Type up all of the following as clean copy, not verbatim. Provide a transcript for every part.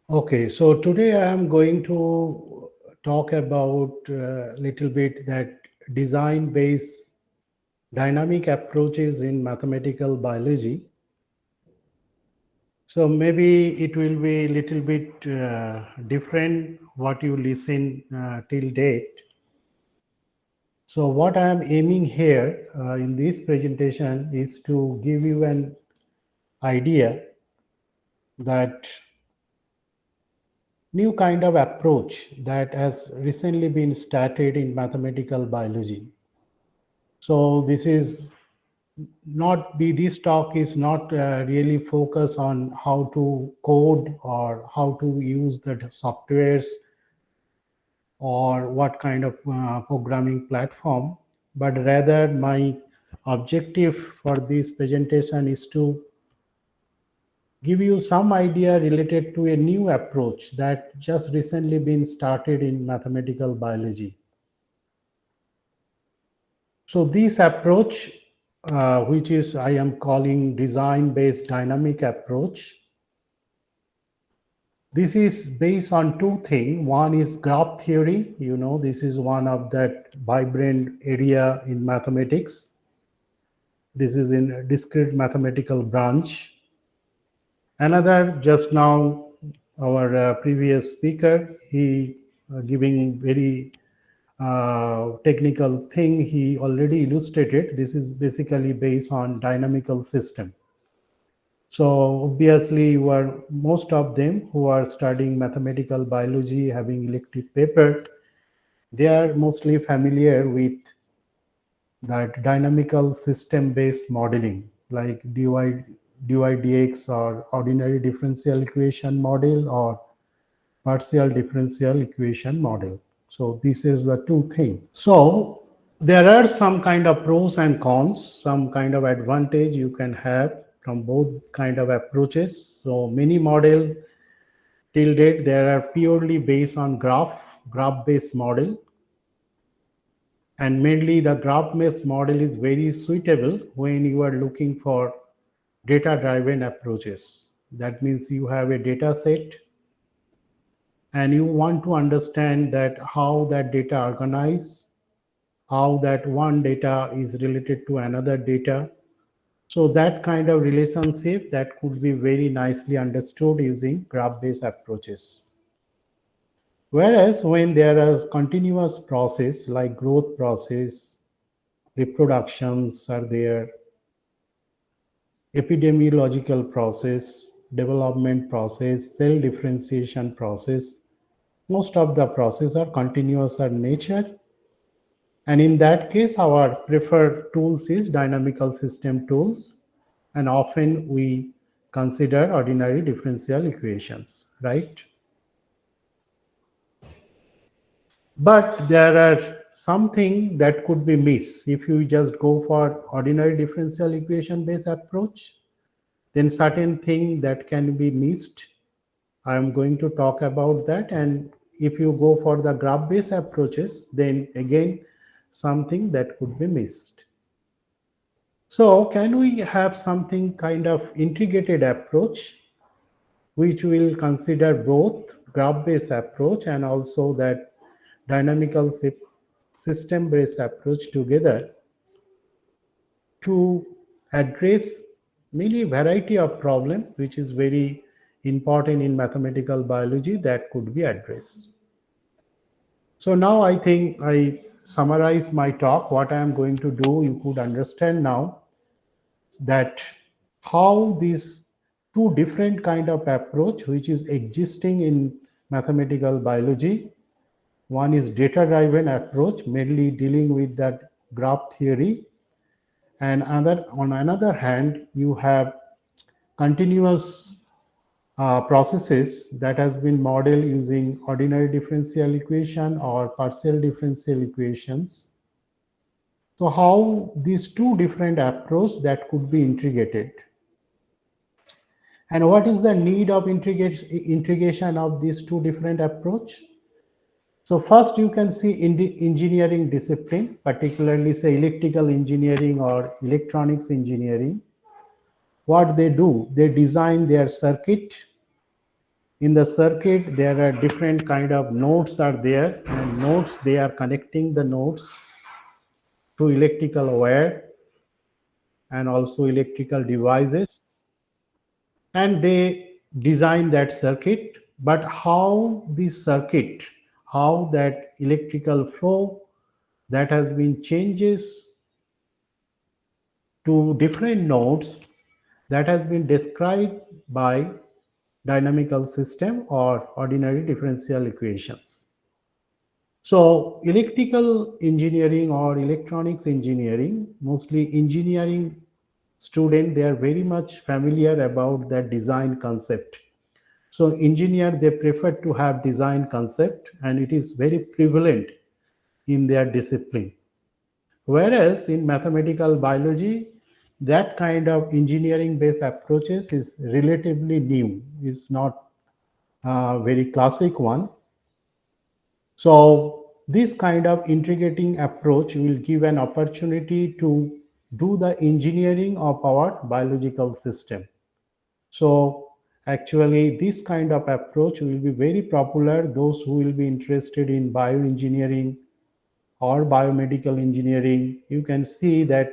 Okay, so today I am going to talk about a little bit that design-based dynamic approaches in mathematical biology. So maybe it will be a little bit different what you listen till date. So what I am aiming here in this presentation is to give you an idea that new kind of approach that has recently been started in mathematical biology. So this talk is not really focused on how to code or how to use the softwares or what kind of programming platform, but rather my objective for this presentation is to give you some idea related to a new approach that just recently been started in mathematical biology. So this approach, which is I am calling design-based dynamic approach, this is based on two things. One is graph theory. You know, this is one of that vibrant area in mathematics. This is in a discrete mathematical branch. Another, just now, our previous speaker, he giving very technical thing he already illustrated. This is basically based on dynamical system. So obviously you are most of them who are studying mathematical biology having elective paper, they are mostly familiar with that dynamical system based modeling like dydx or ordinary differential equation model or partial differential equation model. So this is the two things. So there are some kind of pros and cons, some kind of advantage you can have from both kind of approaches. So many model till date they are purely based on graph based model, and mainly the graph based model is very suitable when you are looking for data driven approaches. That means you have a data set and you want to understand that how that data organize, how that one data is related to another data. So that kind of relationship that could be very nicely understood using graph based approaches. Whereas when there are continuous process like growth process, reproductions are there, epidemiological process, development process, cell differentiation process, most of the processes are continuous in nature. And in that case, our preferred tools is dynamical system tools. And often we consider ordinary differential equations, right? But there are something that could be missed if you just go for ordinary differential equation based approach, then certain thing that can be missed. I am going to talk about that. And if you go for the graph based approaches, then again something that could be missed. So can we have something kind of integrated approach which will consider both graph based approach and also that dynamical system based approach together to address many variety of problem which is very important in mathematical biology that could be addressed. So now I think I summarize my talk. What I am going to do, you could understand now that how these two different kind of approach which is existing in mathematical biology. One is data driven approach, mainly dealing with that graph theory, and on another hand you have continuous processes that has been modeled using ordinary differential equation or partial differential equations. So how these two different approaches that could be integrated, and what is the need of integration of these two different approach? So first you can see in the engineering discipline, particularly say electrical engineering or electronics engineering, what they do, they design their circuit In the circuit, there are different kind of nodes are there, and nodes, they are connecting the nodes to electrical wire and also electrical devices, and they design that circuit. But how this circuit, how that electrical flow that has been changes to different nodes, that has been described by dynamical system or ordinary differential equations. So electrical engineering or electronics engineering, mostly engineering student, they are very much familiar about that design concept. So engineer, they prefer to have design concept, and it is very prevalent in their discipline. Whereas in mathematical biology, that kind of engineering based approaches is relatively new, is not a very classic one. So this kind of integrating approach will give an opportunity to do the engineering of our biological system. So actually this kind of approach will be very popular. Those who will be interested in bioengineering or biomedical engineering, you can see that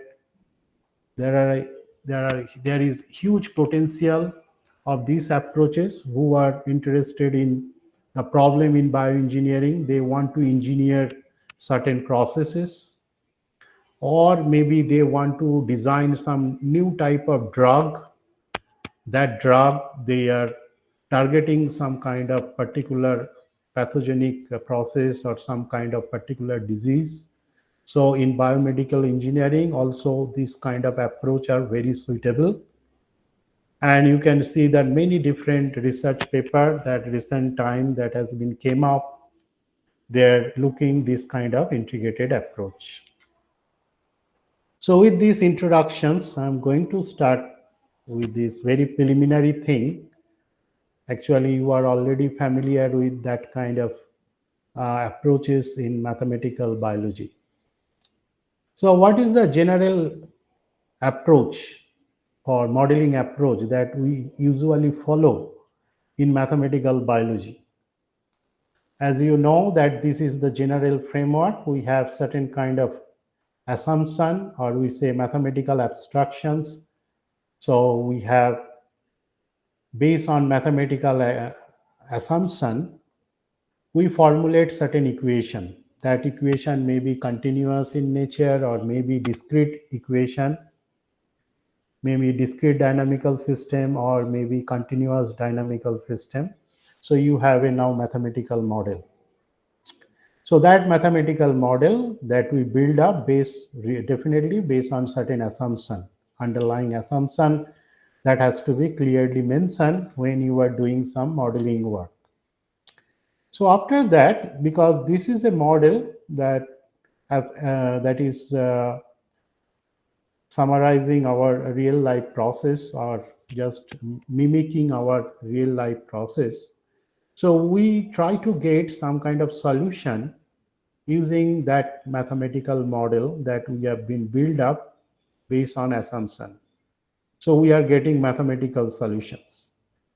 there are there is huge potential of these approaches. Who are interested in the problem in bioengineering, they want to engineer certain processes, or maybe they want to design some new type of drug. That drug, they are targeting some kind of particular pathogenic process or some kind of particular disease. So in biomedical engineering also, this kind of approach are very suitable. And you can see that many different research paper that recent time that has been came up, they're looking this kind of integrated approach. So with these introductions, I'm going to start with this very preliminary thing. Actually, you are already familiar with that kind of approaches in mathematical biology. So what is the general approach or modeling approach that we usually follow in mathematical biology? As you know that this is the general framework, we have certain kind of assumption, or we say mathematical abstractions. So we have, based on mathematical assumption, we formulate certain equation. That equation may be continuous in nature or maybe discrete equation, maybe discrete dynamical system or maybe continuous dynamical system. So you have a now mathematical model. So that mathematical model that we build up definitely based on certain assumption, underlying assumption that has to be clearly mentioned when you are doing some modeling work. So after that, because this is a model that that is summarizing our real life process or just mimicking our real life process. So we try to get some kind of solution using that mathematical model that we have been built up based on assumption. So we are getting mathematical solutions.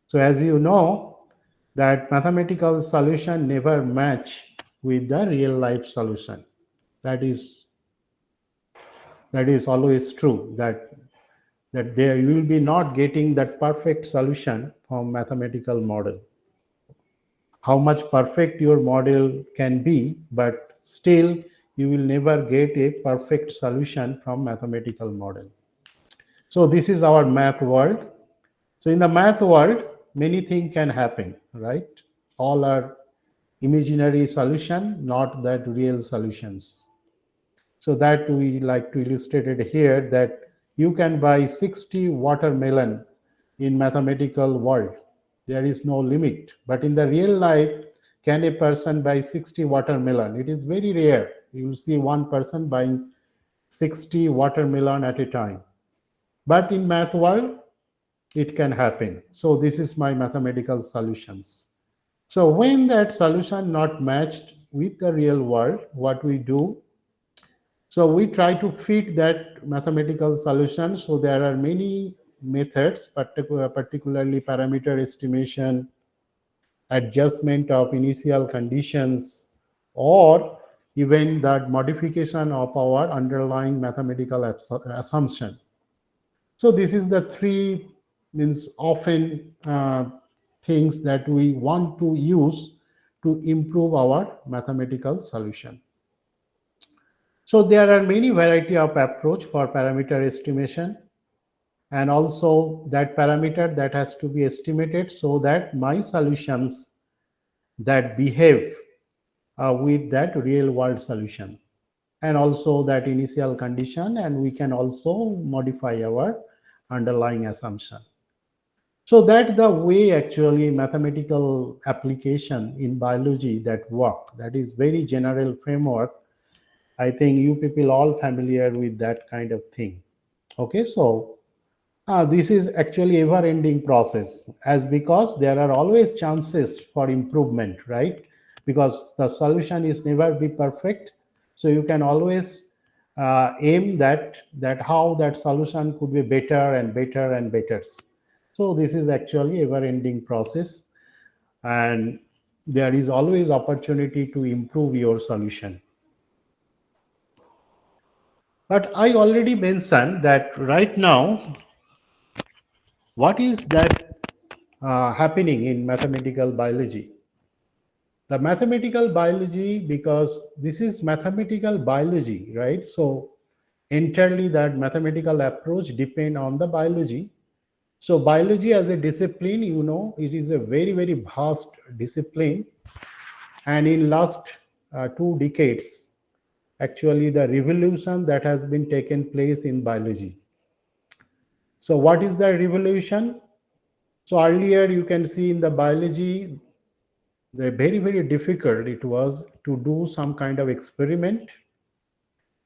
So as you know, that mathematical solution never match with the real life solution. That is always true, that there you will be not getting that perfect solution from mathematical model. How much perfect your model can be, but still you will never get a perfect solution from mathematical model. So this is our math world. So in the math world, many things can happen, right? All are imaginary solution, not that real solutions. So that we like to illustrate it here, that you can buy 60 watermelon in mathematical world. There is no limit. But in the real life, can a person buy 60 watermelon? It is very rare. You will see one person buying 60 watermelon at a time. But in math world, it can happen. So this is my mathematical solutions. So when that solution not matched with the real world, what we do, so we try to fit that mathematical solution. So there are many methods, particularly parameter estimation, adjustment of initial conditions, or even that modification of our underlying mathematical assumption. So this is the three means often things that we want to use to improve our mathematical solution. So there are many variety of approach for parameter estimation, and also that parameter that has to be estimated so that my solutions that behave with that real world solution, and also that initial condition, and we can also modify our underlying assumption. So that's the way actually mathematical application in biology that work. That is very general framework. I think you people all familiar with that kind of thing. Okay, so this is actually ever-ending process, as because there are always chances for improvement, right? Because the solution is never be perfect, so you can always aim that how that solution could be better and better and better. So this is actually ever-ending process, and there is always opportunity to improve your solution. But I already mentioned that right now, what is that happening in mathematical biology? The mathematical biology, because this is mathematical biology, right? So entirely that mathematical approach depend on the biology. So biology as a discipline, you know, it is a very, very vast discipline. And in last 2 decades, actually the revolution that has been taken place in biology. So what is the revolution? So earlier you can see in the biology, the very, very difficult it was to do some kind of experiment.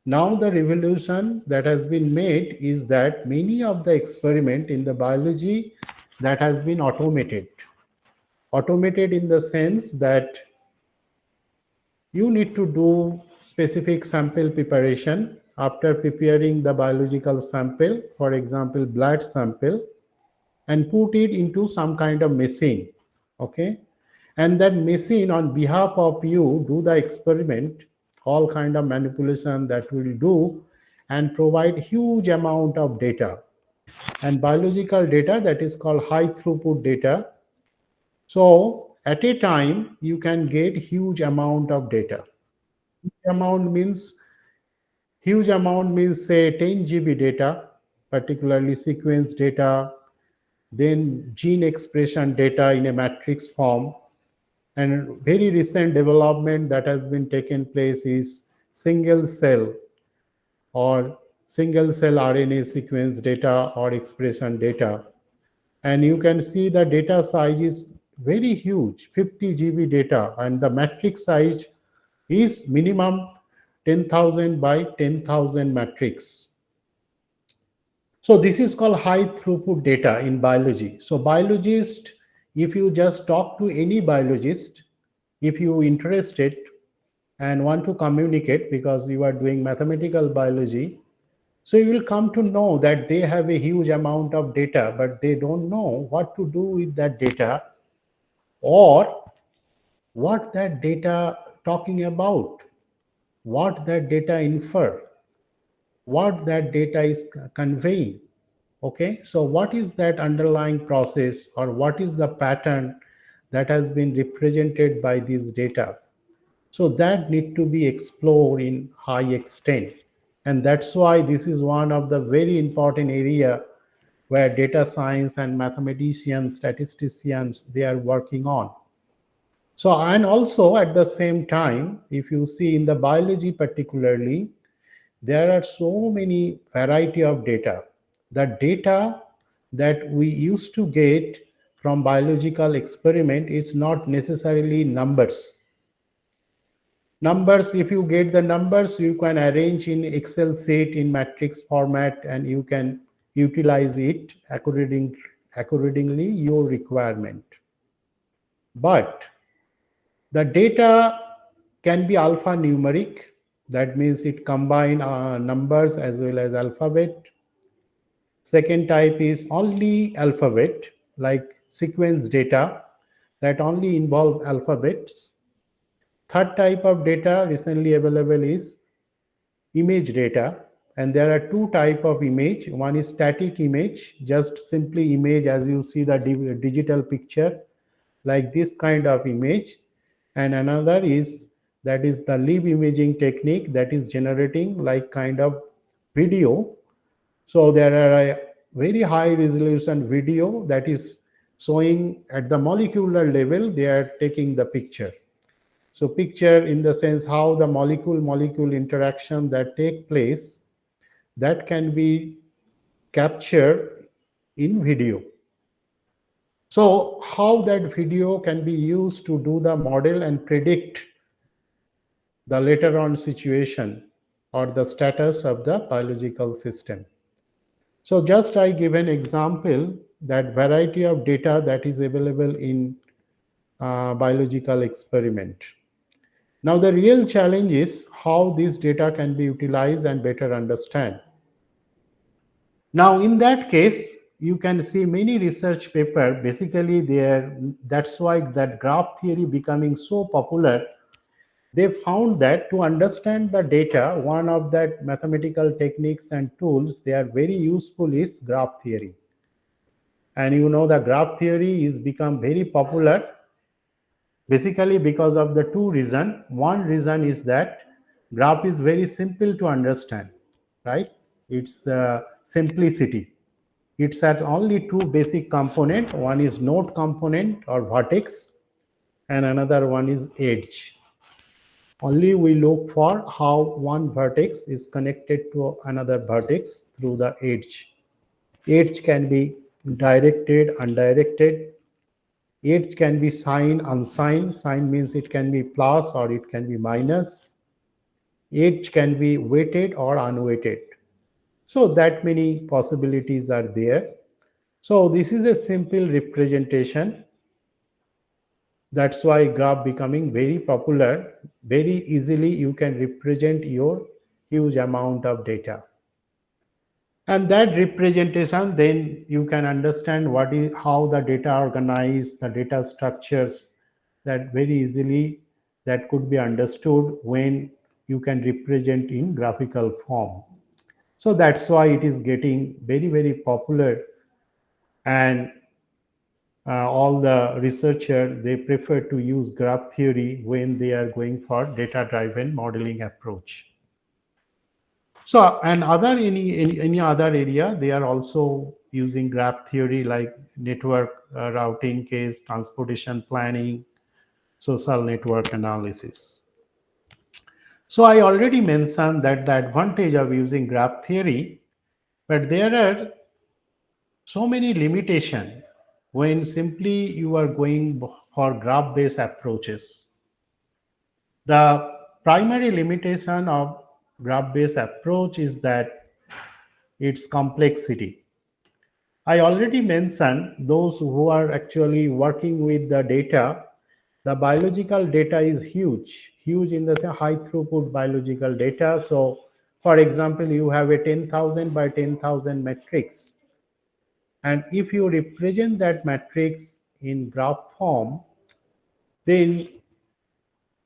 Now the revolution that has been made is that many of the experiment in the biology that has been automated. Automated in the sense that you need to do specific sample preparation. After preparing the biological sample, for example, blood sample, and put it into some kind of machine, okay, and that machine on behalf of you do the experiment, all kind of manipulation that will do, and provide huge amount of data, and biological data that is called high throughput data. So at a time you can get huge amount of data. Amount means huge amount means say 10 GB data, particularly sequence data, then gene expression data in a matrix form. And very recent development that has been taken place is single cell or single cell RNA sequence data or expression data. And you can see the data size is very huge, 50 GB data, and the matrix size is minimum 10,000 by 10,000 matrix. So this is called high throughput data in biology. So biologist, if you just talk to any biologist, if you interested and want to communicate because you are doing mathematical biology, so you will come to know that they have a huge amount of data, but they don't know what to do with that data, or what that data talking about, what that data infer, what that data is conveying. Okay, so what is that underlying process, or what is the pattern that has been represented by these data? So that need to be explored in high extent, and that's why this is one of the very important area where data science and mathematicians, statisticians, they are working on. So, and also at the same time, if you see in the biology particularly, there are so many variety of data. The data that we used to get from biological experiment is not necessarily numbers. Numbers, if you get the numbers, you can arrange in Excel sheet in matrix format, and you can utilize it accordingly your requirement. But the data can be alphanumeric. That means it combine numbers as well as alphabet. Second type is only alphabet, like sequence data. that only involve alphabets. Third type of data recently available is image data, and there are two type of image. One is static image, just simply image as you see the digital picture, like this kind of image, and another is that is the live imaging technique that is generating like kind of video. So there are a very high resolution video that is showing at the molecular level, they are taking the picture. So picture in the sense how the molecule interaction that take place, that can be captured in video. So how that video can be used to do the model and predict the later on situation or the status of the biological system. So just I give an example that variety of data that is available in biological experiment. Now the real challenge is how this data can be utilized and better understand. Now in that case, you can see many research paper basically there. That's why that graph theory becoming so popular. They found that to understand the data, one of that mathematical techniques and tools they are very useful is graph theory. And you know the graph theory is become very popular basically because of the two reason. One reason is that graph is very simple to understand, right? It's simplicity. It has only two basic component. One is node component or vertex, and another one is edge. Only we look for how one vertex is connected to another vertex through the edge. Edge can be directed, undirected. Edge can be sign, unsigned. Sign means it can be plus or it can be minus. Edge can be weighted or unweighted. So that many possibilities are there. So this is a simple representation. That's why graph becoming very popular. Very easily you can represent your huge amount of data. And that representation, then you can understand what is how the data organized, the data structures, that very easily that could be understood when you can represent in graphical form. So that's why it is getting very, very popular, and all the researchers they prefer to use graph theory when they are going for data driven modeling approach. So and other any other area they are also using graph theory like network routing case, transportation planning, social network analysis. So I already mentioned that the advantage of using graph theory, but there are so many limitations when simply you are going for graph based approaches. The primary limitation of graph based approach is that its complexity. I already mentioned those who are actually working with the data. The biological data is huge in the high throughput biological data. So, for example, you have a 10,000 by 10,000 matrix, and if you represent that matrix in graph form, then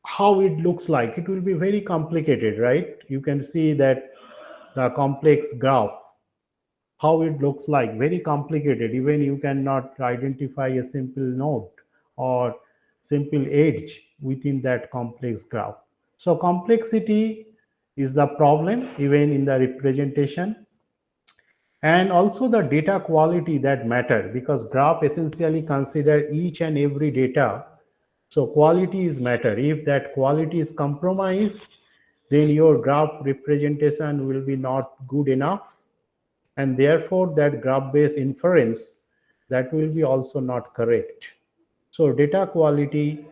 how it looks like, it will be very complicated, right? You can see that the complex graph, how it looks like, very complicated. Even you cannot identify a simple node or simple edge within that complex graph. So complexity is the problem even in the representation, and also the data quality that matter, because graph essentially consider each and every data. So quality is matter. If that quality is compromised, then your graph representation will be not good enough, and therefore that graph based inference, that will be also not correct. So data quality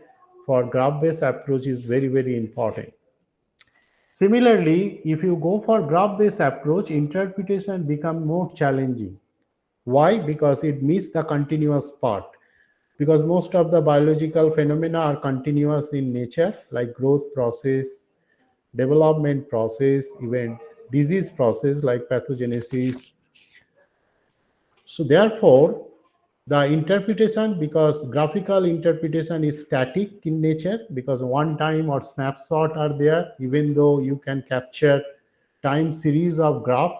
for graph based approach is very, very important. Similarly, if you go for graph based approach, interpretation become more challenging. Why? Because it misses the continuous part, because most of the biological phenomena are continuous in nature, like growth process, development process, even disease process like pathogenesis. So therefore, The interpretation, because graphical interpretation is static in nature, because one time or snapshot are there, even though you can capture time series of graph,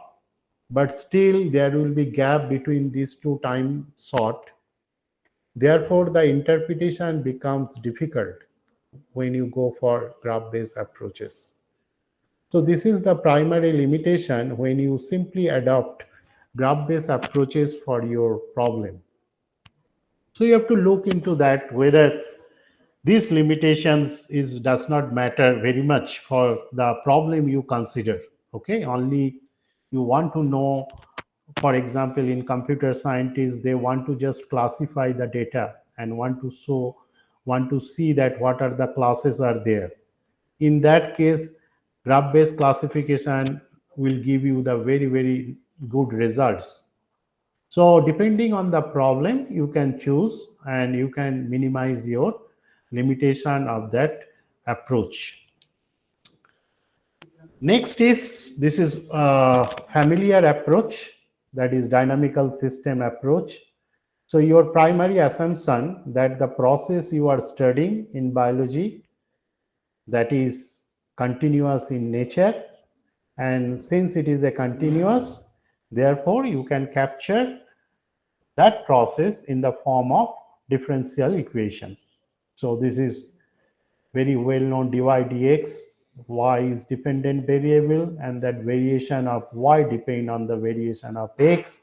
but still there will be gap between these two time shot. Therefore, the interpretation becomes difficult when you go for graph-based approaches. So this is the primary limitation when you simply adopt graph-based approaches for your problem. So you have to look into that whether these limitations does not matter very much for the problem you consider. Okay, only you want to know, for example, in computer scientists, they want to just classify the data and want to see that what are the classes are there. In that case, graph based classification will give you the very good results. So depending on the problem, you can choose and you can minimize your limitation of that approach. Next is, this is a familiar approach, that is dynamical system approach. So your primary assumption that the process you are studying in biology, that is continuous in nature, and since it is a continuous, therefore you can capture that process in the form of differential equation. So this is very well known dy dx, y is dependent variable, and that variation of y depend on the variation of x,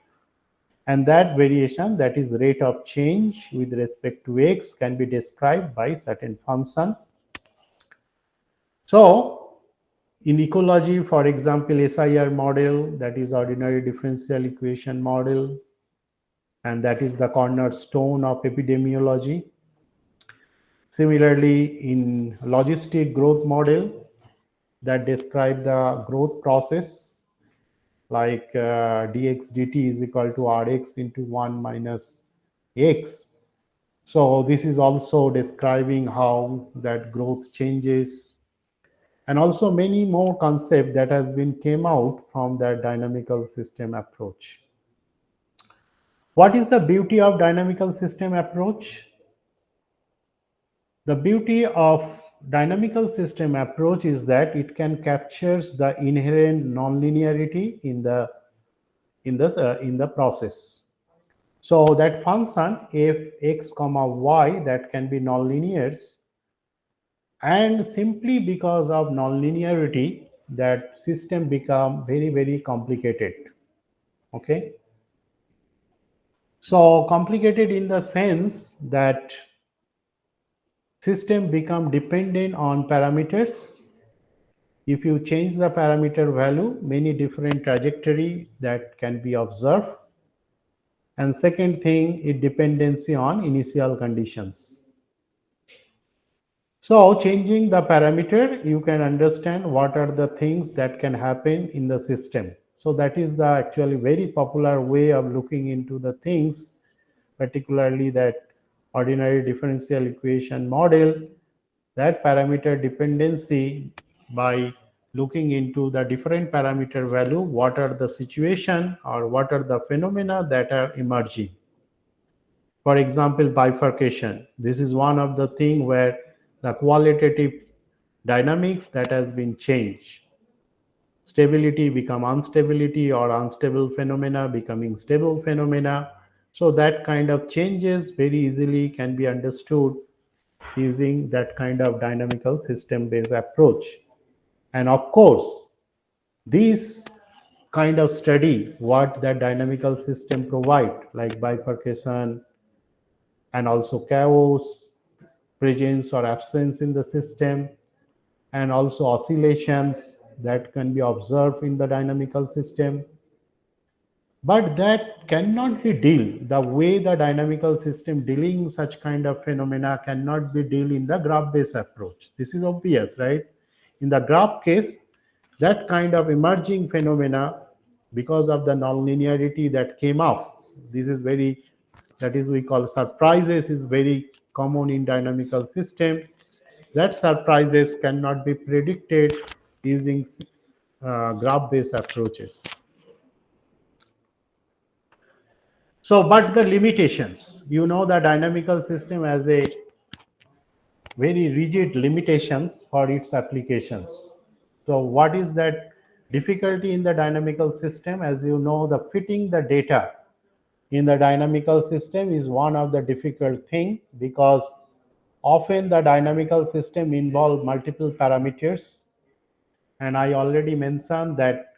and that variation, that is rate of change with respect to x, can be described by certain function. So in ecology, for example, SIR model, that is ordinary differential equation model, and that is the cornerstone of epidemiology. Similarly, in logistic growth model, that describe the growth process, like dx dt is equal to rx into 1 minus x. So this is also describing how that growth changes, and also many more concepts that has been came out from that dynamical system approach. What is the beauty of dynamical system approach? The beauty of dynamical system approach is that it can captures the inherent nonlinearity in the process. So that function f x comma y, that can be nonlinears, and simply because of nonlinearity, that system become very complicated. Okay, so complicated in the sense that system become dependent on parameters. If you change the parameter value, many different trajectory that can be observed. And second thing, it dependency on initial conditions. So changing the parameter, you can understand what are the things that can happen in the system. So that is the actually very popular way of looking into the things, particularly that ordinary differential equation model, that parameter dependency, by looking into the different parameter value, what are the situation or what are the phenomena that are emerging. For example, bifurcation. This is one of the thing where the qualitative dynamics that has been changed. Stability become instability, or unstable phenomena becoming stable phenomena. So that kind of changes very easily can be understood using that kind of dynamical system based approach. And of course, this kind of study what that dynamical system provide, like bifurcation and also chaos, presence or absence in the system, and also oscillations that can be observed in the dynamical system, but that cannot be deal the way the dynamical system dealing such kind of phenomena cannot be deal in the graph based approach. This is obvious, right? In the graph case, that kind of emerging phenomena, because of the nonlinearity that came up, this is very, that is we call surprises, is very common in dynamical system. That surprises cannot be predicted using graph based approaches. So, but the limitations, the dynamical system has a very rigid limitations for its applications. So what is that difficulty in the dynamical system? As you know, the fitting the data in the dynamical system is one of the difficult thing, because often the dynamical system involve multiple parameters, and I already mentioned that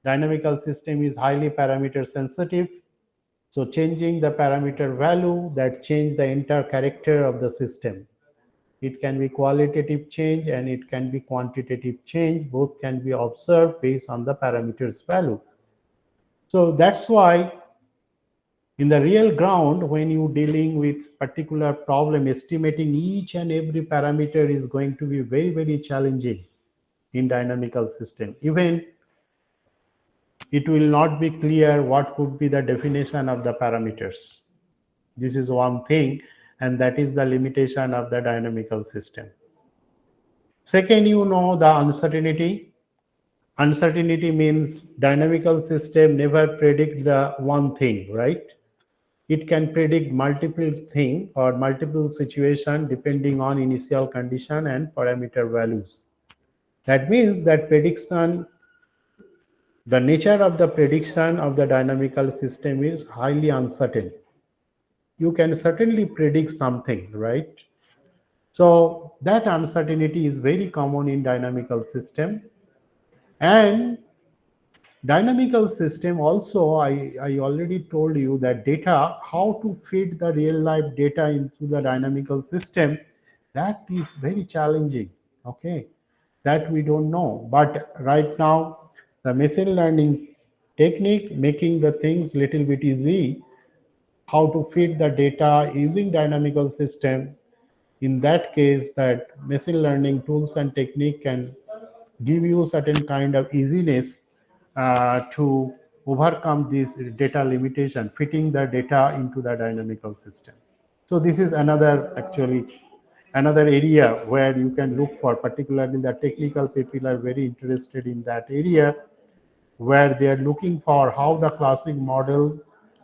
dynamical system is highly parameter sensitive. So changing the parameter value that change the entire character of the system. It can be qualitative change and it can be quantitative change. Both can be observed based on the parameters value. So that's why in the real ground, when you dealing with particular problem, estimating each and every parameter is going to be very, very challenging in dynamical system. Even it will not be clear what could be the definition of the parameters. This is one thing, and that is the limitation of the dynamical system. Second, the uncertainty. Uncertainty means dynamical system never predict the one thing, right? It can predict multiple thing or multiple situation depending on initial condition and parameter values. That means that prediction, the nature of the prediction of the dynamical system is highly uncertain. You can certainly predict something, right? So that uncertainty is very common in dynamical system. And dynamical system also, I already told you that data, how to feed the real life data into the dynamical system, that is very challenging. Okay, that we don't know. But right now, the machine learning technique making the things little bit easy, how to feed the data using dynamical system. In that case, that machine learning tools and technique can give you certain kind of easiness to overcome this data limitation, fitting the data into the dynamical system. So this is another area where you can look for, particularly the technical people are very interested in that area, where they are looking for how the classic model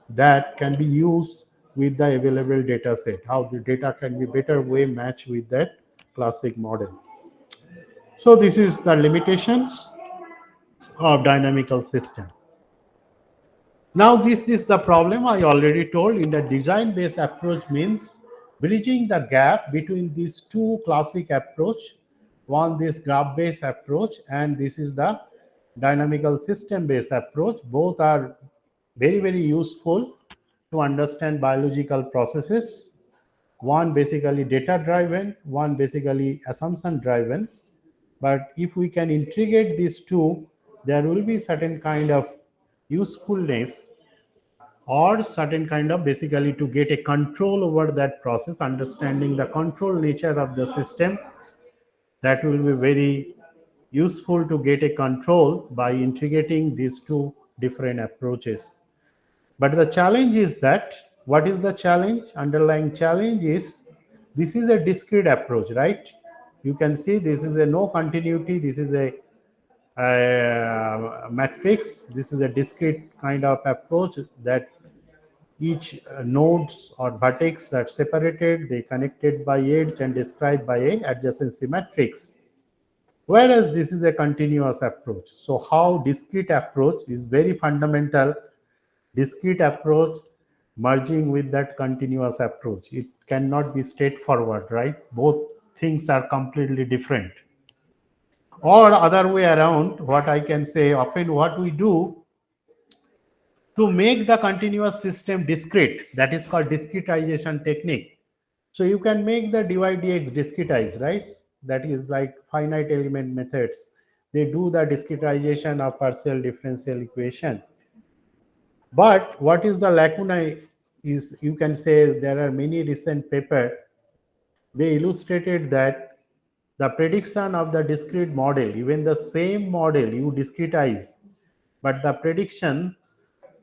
that can be used with the available data set, how the data can be better way matched with that classic model. So this is the limitations of dynamical system. Now this is the problem I already told. In the design based approach means bridging the gap between these two classic approach, one this graph based approach and this is the dynamical system based approach. Both are very, very useful to understand biological processes. One basically data driven, one basically assumption driven. But if we can integrate these two, there will be certain kind of usefulness or certain kind of basically to get a control over that process, understanding the control nature of the system. That will be very useful to get a control by integrating these two different approaches. But the challenge is that, what is the challenge? Underlying challenge is this is a discrete approach, right? You can see this is a no continuity, this is a matrix, this is a discrete kind of approach that each nodes or vertex are separated, they connected by edge and described by a adjacency matrix. Whereas this is a continuous approach. So how discrete approach is very fundamental. Discrete approach merging with that continuous approach. It cannot be straightforward, right? Both things are completely different. Or other way around, what I can say, often what we do to make the continuous system discrete, that is called discretization technique. So you can make the dy dx discretize, right? That is like finite element methods. They do the discretization of partial differential equation. But what is the lacuna is, you can say there are many recent papers, they illustrated that the prediction of the discrete model, even the same model you discretize, but the prediction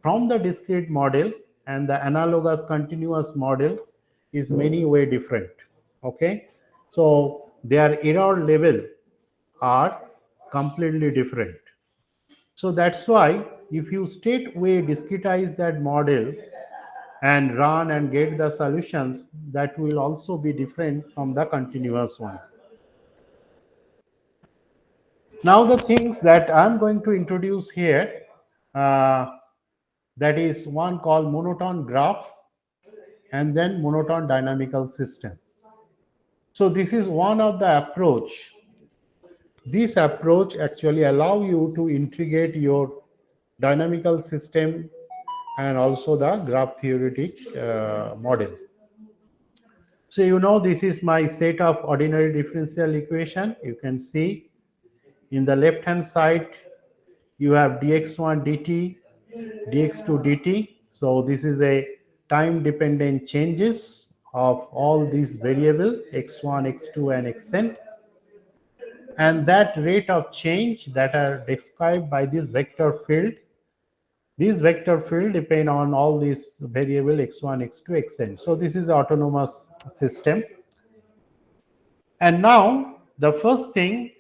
from the discrete model and the analogous continuous model is many way different. Okay, so their error level are completely different. So that's why if you straightway discretize that model, and run and get the solutions that will also be different from the continuous one. Now the things that I'm going to introduce here, uh, that is one called monotone graph and then monotone dynamical system. So this is one of the approach. This approach actually allow you to integrate your dynamical system and also the graph theoretic model. So you know this is my set of ordinary differential equation. You can see in the left hand side you have dx1 dt, dx2 dt. So this is a time dependent changes of all these variable x1, x2 and xn, and that rate of change that are described by this vector field. This vector field depend on all these variable x1, x2, xn. So this is autonomous system. And now the first thing,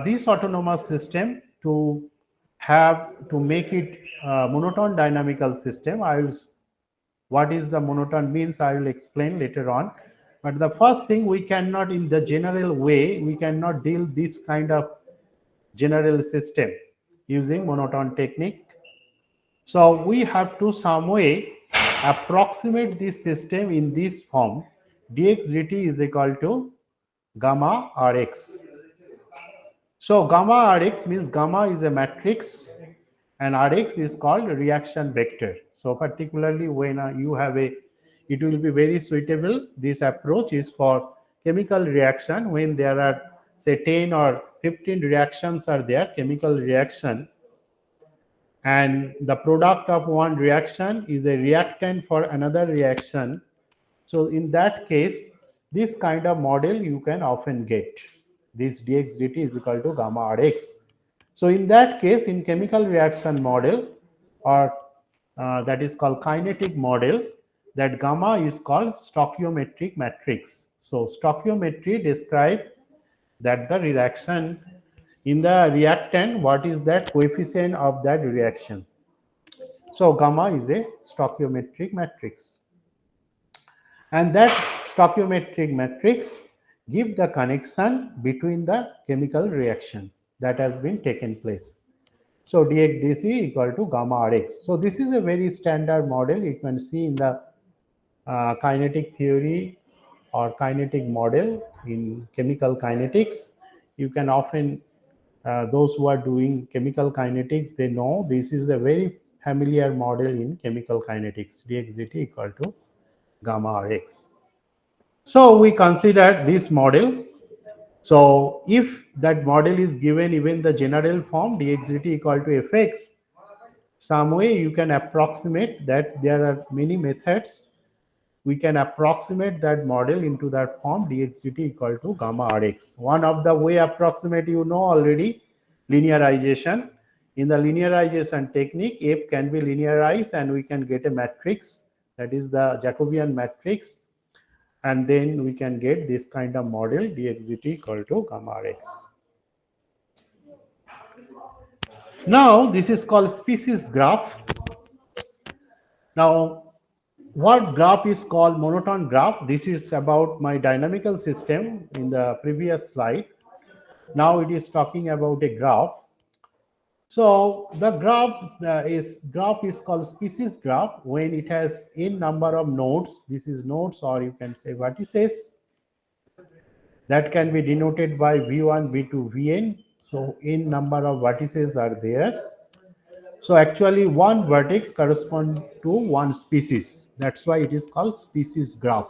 this autonomous system to have to make it monotone dynamical system, I will, what is the monotone means I will explain later on. But the first thing, we cannot in the general way, we cannot deal this kind of general system using monotone technique. So we have to some way approximate this system in this form. Dx dt is equal to gamma Rx. So gamma Rx means gamma is a matrix and Rx is called reaction vector. So particularly when you have a, it will be very suitable. This approach is for chemical reaction when there are say 10 or 15 reactions are there, chemical reaction, and the product of one reaction is a reactant for another reaction. So in that case, this kind of model you can often get. This dx dt is equal to gamma Rx. So in that case, in chemical reaction model, or that is called kinetic model, that gamma is called stoichiometric matrix. So stoichiometry describes that the reaction in the reactant, what is that coefficient of that reaction. So gamma is a stoichiometric matrix. And that stoichiometric matrix give the connection between the chemical reaction that has been taken place. So dx dc equal to gamma Rx. So this is a very standard model you can see in the kinetic theory or kinetic model in chemical kinetics. You can often, those who are doing chemical kinetics, they know this is a very familiar model in chemical kinetics, dx dt equal to gamma Rx. So we consider this model. So if that model is given even the general form dx dt equal to fx, some way you can approximate that. There are many methods. We can approximate that model into that form dx dt equal to gamma Rx. One of the way approximate you know already, linearization. In the linearization technique, f can be linearized and we can get a matrix, that is the Jacobian matrix, and then we can get this kind of model dx dt equal to gamma Rx. Now this is called species graph. Now what graph is called monotone graph? This is about my dynamical system in the previous slide. Now it is talking about a graph. So the graph is called species graph when it has n number of nodes. This is nodes, or you can say vertices, that can be denoted by v1, v2, vn. So n number of vertices are there. So actually one vertex corresponds to one species. That's why it is called species graph.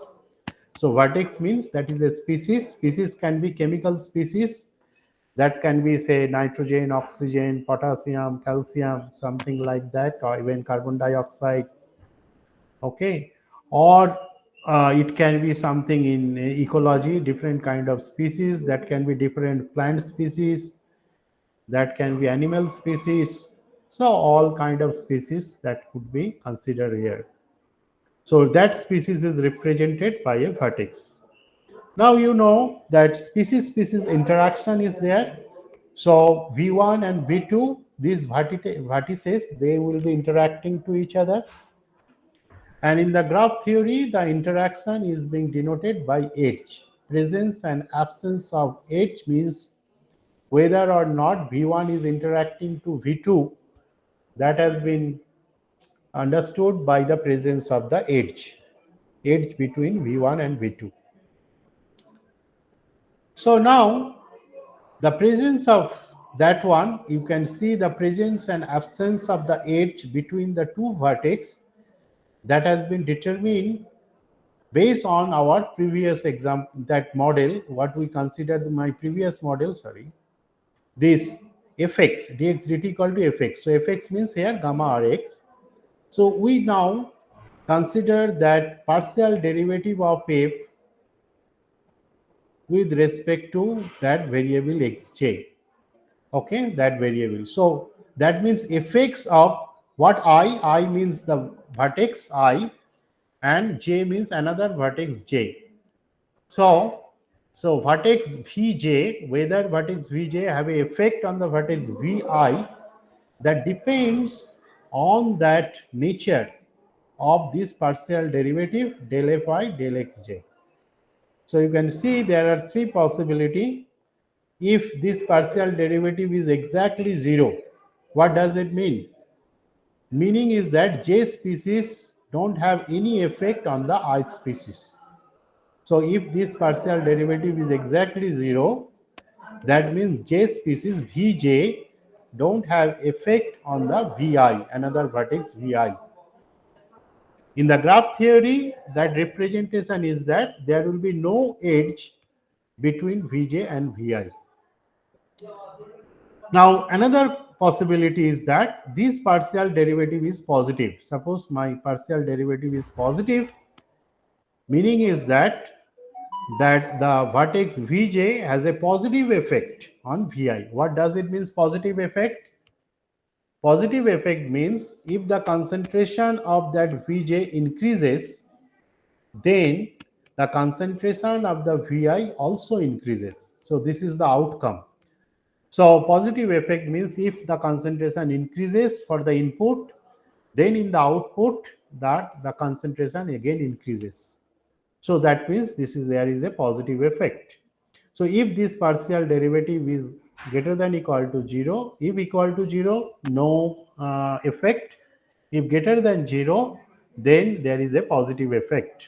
So vertex means that is a species. Species can be chemical species. That can be say nitrogen, oxygen, potassium, calcium, something like that, or even carbon dioxide. Okay. Or it can be something in ecology, different kind of species. That can be different plant species, that can be animal species. So all kind of species that could be considered here. So that species is represented by a vertex. Now you know that species interaction is there. So v1 and v2, these vertices, they will be interacting to each other. And in the graph theory, the interaction is being denoted by edge. Presence and absence of edge means whether or not V1 is interacting to V2, that has been understood by the presence of the edge between V1 and V2. So now the presence of that one, you can see the presence and absence of the edge between the two vertex that has been determined based on our previous example, that model, what we considered my previous model, sorry, this fx, dx dt equal to fx. So fx means here gamma rx. So we now consider that partial derivative of f with respect to that variable xj. Okay, that variable. So that means fx of what I means the vertex I, and j means another vertex j. So vertex Vj, whether vertex Vj have a effect on the vertex Vi, that depends on that nature of this partial derivative del Fi del Xj. So you can see there are three possibility. If this partial derivative is exactly zero, what does it mean? Meaning is that J species don't have any effect on the I species. So if this partial derivative is exactly zero, that means J species Vj don't have effect on the Vi, another vertex Vi. In the graph theory, that representation is that there will be no edge between Vj and Vi. Now another possibility is that this partial derivative is positive. Suppose my partial derivative is positive, meaning is that the vertex Vj has a positive effect on Vi. What does it mean positive effect? Positive effect means if the concentration of that Vj increases, then the concentration of the Vi also increases. So this is the outcome. So positive effect means if the concentration increases for the input, then in the output that the concentration again increases. So that means there is a positive effect. So if this partial derivative is greater than equal to 0, if equal to 0, no effect. If greater than 0, then there is a positive effect.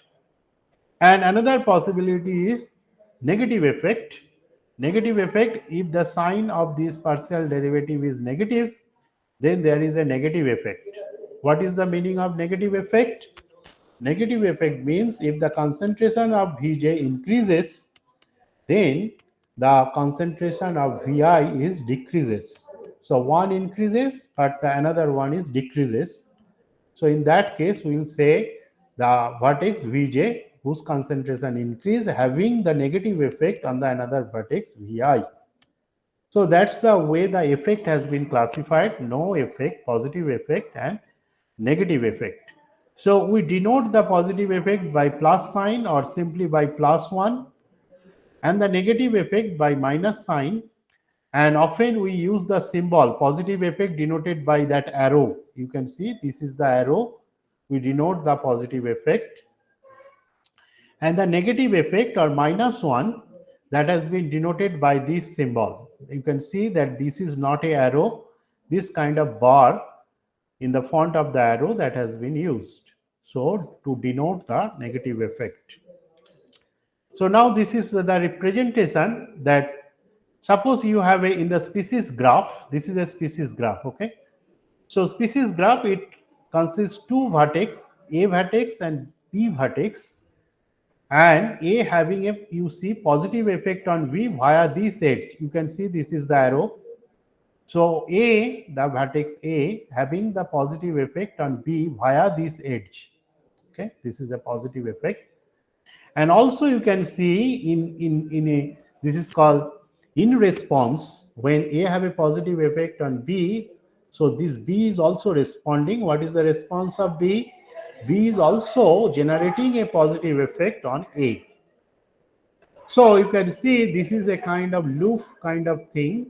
And another possibility is negative effect. Negative effect, if the sign of this partial derivative is negative, then there is a negative effect. What is the meaning of negative effect? Negative effect means if the concentration of Vj increases, then the concentration of Vi is decreases. So one increases, but the another one is decreases. So in that case, we will say the vertex Vj whose concentration increase having the negative effect on the another vertex Vi. So that's the way the effect has been classified: no effect, positive effect, and negative effect. So we denote the positive effect by plus sign or simply by +1, and the negative effect by minus sign. And often we use the symbol positive effect denoted by that arrow. You can see this is the arrow. We denote the positive effect. And the negative effect or -1, that has been denoted by this symbol. You can see that this is not a arrow. This kind of bar in the font of the arrow that has been used. So to denote the negative effect. So now this is the representation that suppose you have a in the species graph. This is a species graph. Okay. So species graph, it consists two vertex, A vertex and B vertex, and A having a, you see, positive effect on V via this edge. You can see this is the arrow. So A, the vertex A having the positive effect on B via this edge. Okay, this is a positive effect. And also you can see in a, this is called in response, when A have a positive effect on B, so this B is also responding. What is the response of B? B is also generating a positive effect on A. So you can see this is a kind of loop kind of thing.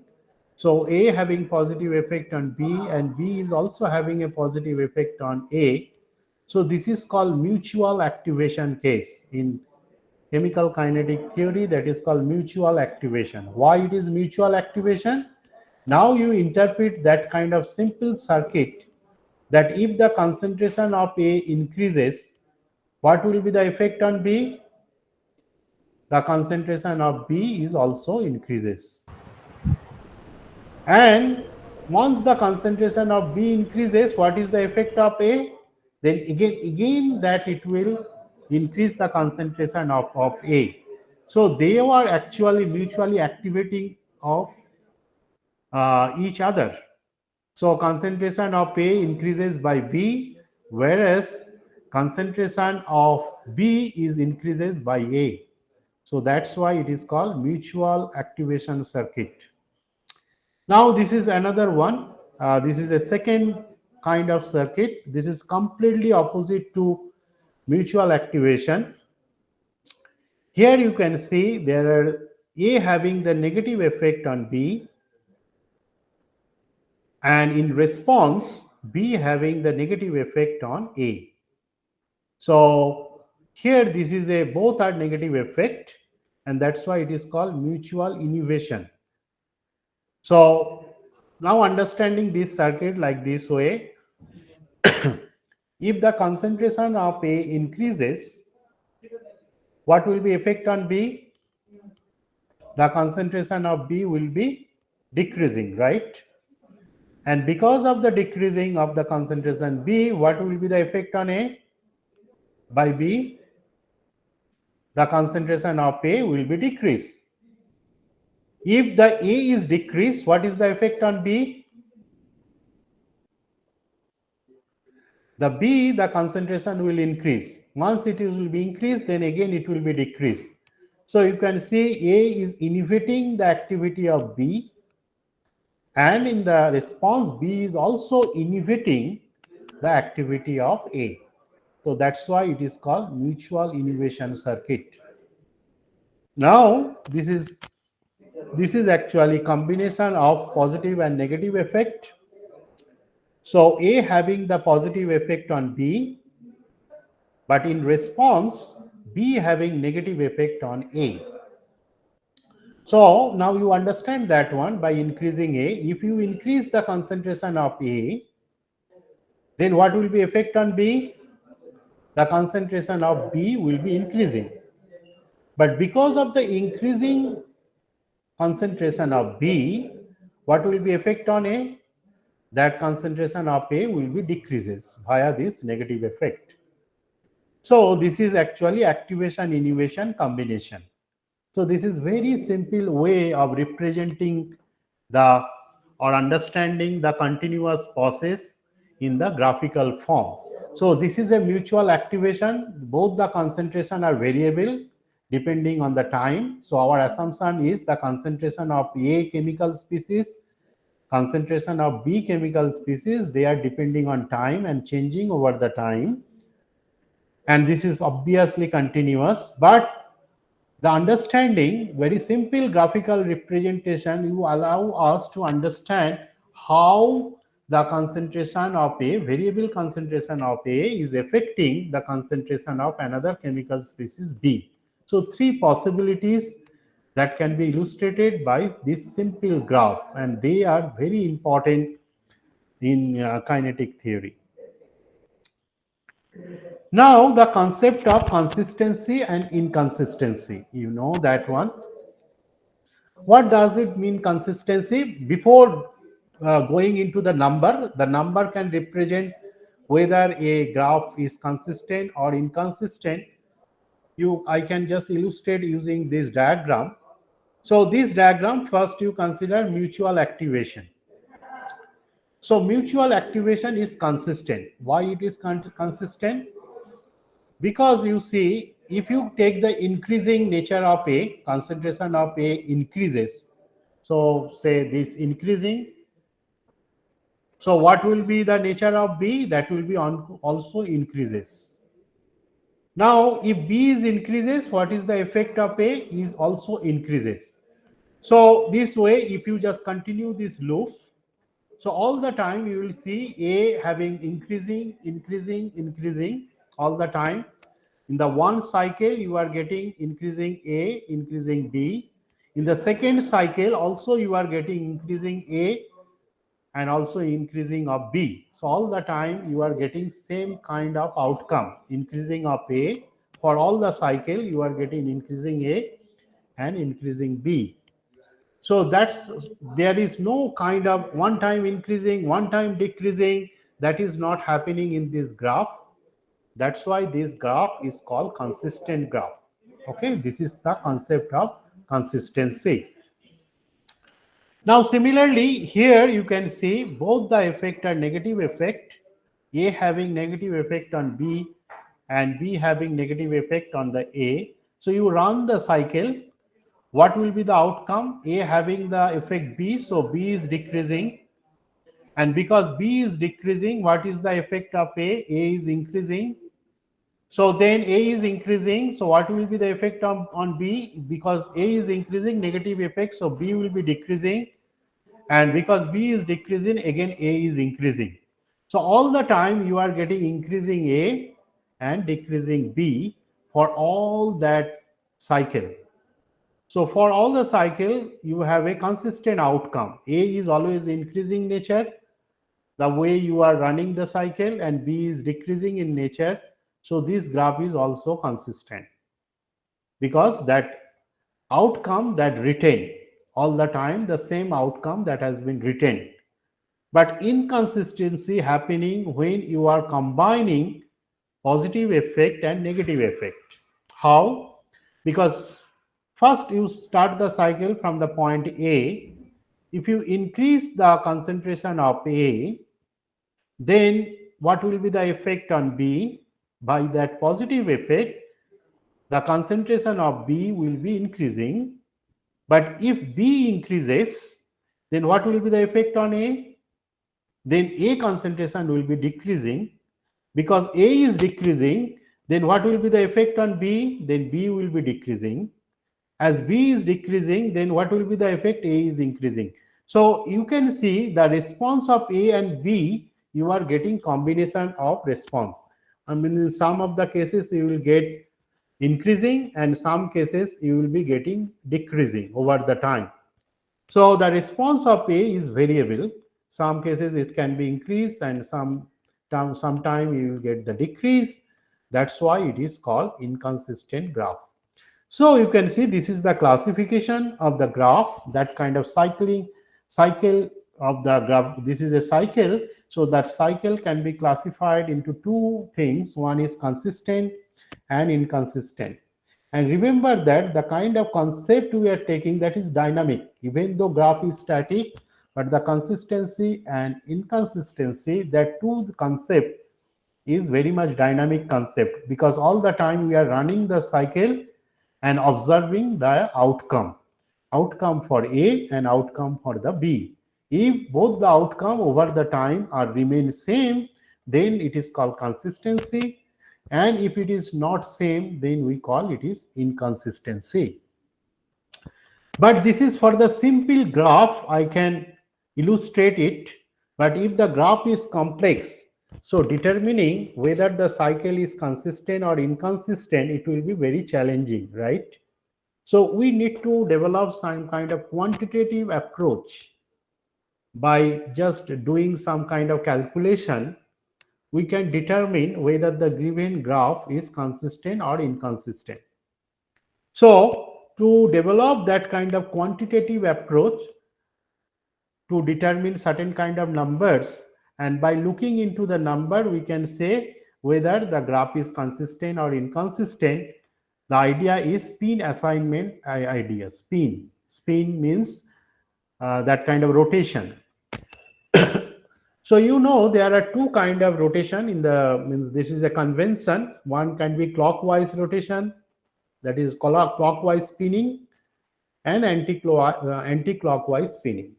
So A having positive effect on B and B is also having a positive effect on A. So this is called mutual activation case. In chemical kinetic theory, that is called mutual activation. Why it is mutual activation? Now you interpret that kind of simple circuit that if the concentration of A increases, what will be the effect on B? The concentration of B is also increases. And once the concentration of B increases, what is the effect of A? Then again that it will increase the concentration of A. So they are actually mutually activating of each other. So concentration of A increases by B, whereas concentration of B is increases by A. So that's why it is called mutual activation circuit. Now this is another one. This is a second kind of circuit. This is completely opposite to mutual activation. Here you can see there are A having the negative effect on B, and in response B having the negative effect on A. So here this is a both are negative effect, and that's why it is called mutual inhibition. So now understanding this circuit like this way, if the concentration of A increases, what will be effect on B? The concentration of B will be decreasing, right? And because of the decreasing of the concentration B, what will be the effect on A? By B, the concentration of A will be decreased. If the A is decreased, what is the effect on B? The B, the concentration will increase. Once it will be increased, then again it will be decreased. So you can see A is inhibiting the activity of B, and in the response B is also inhibiting the activity of A. So that's why it is called mutual inhibition circuit. Now this is actually combination of positive and negative effect. So A having the positive effect on B, but in response B having negative effect on A. So now you understand that one by increasing A. If you increase the concentration of A, then what will be effect on B? The concentration of B will be increasing. But because of the increasing concentration of B, what will be effect on A? That concentration of A will be decreases via this negative effect. So this is actually activation inhibition combination. So this is very simple way of representing the or understanding the continuous process in the graphical form. So this is a mutual activation. Both the concentration are variable depending on the time. So our assumption is the concentration of A chemical species, concentration of B chemical species, they are depending on time and changing over the time. And this is obviously continuous, but the understanding, very simple graphical representation, you allow us to understand how the concentration of A, variable concentration of A is affecting the concentration of another chemical species B. So three possibilities that can be illustrated by this simple graph, and they are very important in kinetic theory. Now the concept of consistency and inconsistency, you know that one. What does it mean consistency? Before going into the number can represent whether a graph is consistent or inconsistent. I can just illustrate using this diagram. So this diagram, first you consider mutual activation. So mutual activation is consistent. Why it is consistent? Because you see, if you take the increasing nature of A, concentration of A increases. So say this increasing. So what will be the nature of B? That will be also increases. Now if B is increases, what is the effect of A? Is also increases. So this way, if you just continue this loop, So all the time you will see A having increasing, increasing, increasing all the time. In the one cycle, you are getting increasing A, increasing B. In the second cycle, also you are getting increasing A and also increasing of B. So all the time you are getting same kind of outcome, increasing of A. For all the cycle, you are getting increasing A and increasing B. So that's, there is no kind of one time increasing, one time decreasing. That is not happening in this graph. That's why this graph is called consistent graph. Okay, this is the concept of consistency. Now similarly here you can see both the effect are negative effect, A having negative effect on B and B having negative effect on the A. So you run the cycle, what will be the outcome? A having the effect B, so B is decreasing, and because B is decreasing, what is the effect of A? A is increasing. So then A is increasing, so what will be the effect on B? Because A is increasing, negative effect, so B will be decreasing, and because B is decreasing, again A is increasing. So all the time you are getting increasing A and decreasing B for all that cycle. So for all the cycle, you have a consistent outcome. A is always increasing nature, the way you are running the cycle, and B is decreasing in nature. So this graph is also consistent because that outcome that retained all the time, the same outcome that has been retained. But inconsistency happening when you are combining positive effect and negative effect. How? Because first you start the cycle from the point A. If you increase the concentration of A, then what will be the effect on B? By that positive effect, the concentration of B will be increasing. But if B increases, then what will be the effect on A? Then A concentration will be decreasing. Because A is decreasing, then what will be the effect on B? Then B will be decreasing. As B is decreasing, then what will be the effect? A is increasing. So you can see the response of A and B, you are getting combination of response. I mean, in some of the cases you will get increasing, and some cases you will be getting decreasing over the time. So the response of A is variable. Some cases it can be increased, and sometime you will get the decrease. That's why it is called inconsistent graph. So you can see this is the classification of the graph, that kind of cycle of the graph. This is a cycle. So that cycle can be classified into two things. One is consistent and inconsistent. And remember that the kind of concept we are taking, that is dynamic. Even though graph is static, but the consistency and inconsistency, that two concept is very much dynamic concept, because all the time we are running the cycle and observing the outcome for A and outcome for the B. If both the outcome over the time are remain same, then it is called consistency, and if it is not same, then we call it is inconsistency. But this is for the simple graph, I can illustrate it. But if the graph is complex, so determining whether the cycle is consistent or inconsistent, it will be very challenging, right? So we need to develop some kind of quantitative approach. By just doing some kind of calculation, we can determine whether the given graph is consistent or inconsistent. So to develop that kind of quantitative approach to determine certain kind of numbers, and by looking into the number we can say whether the graph is consistent or inconsistent. The idea is spin assignment idea. Spin means that kind of rotation. So you know there are two kind of rotation in the, means this is a convention. One can be clockwise rotation, that is clockwise spinning, and anti-clockwise spinning.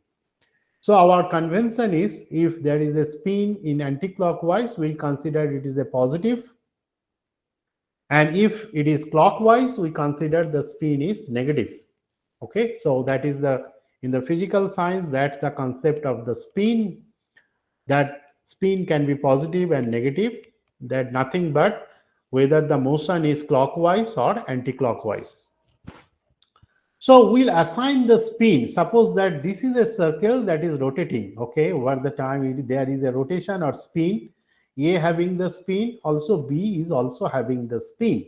So our convention is, if there is a spin in anti-clockwise, we'll consider it is a positive, and if it is clockwise, we consider the spin is negative. Okay, so that is the, in the physical science, that's the concept of the spin That spin can be positive and negative, that nothing but whether the motion is clockwise or anti-clockwise. So we'll assign the spin. Suppose that this is a circle that is rotating, okay, over the time there is a rotation or spin, A having the spin, also B is also having the spin.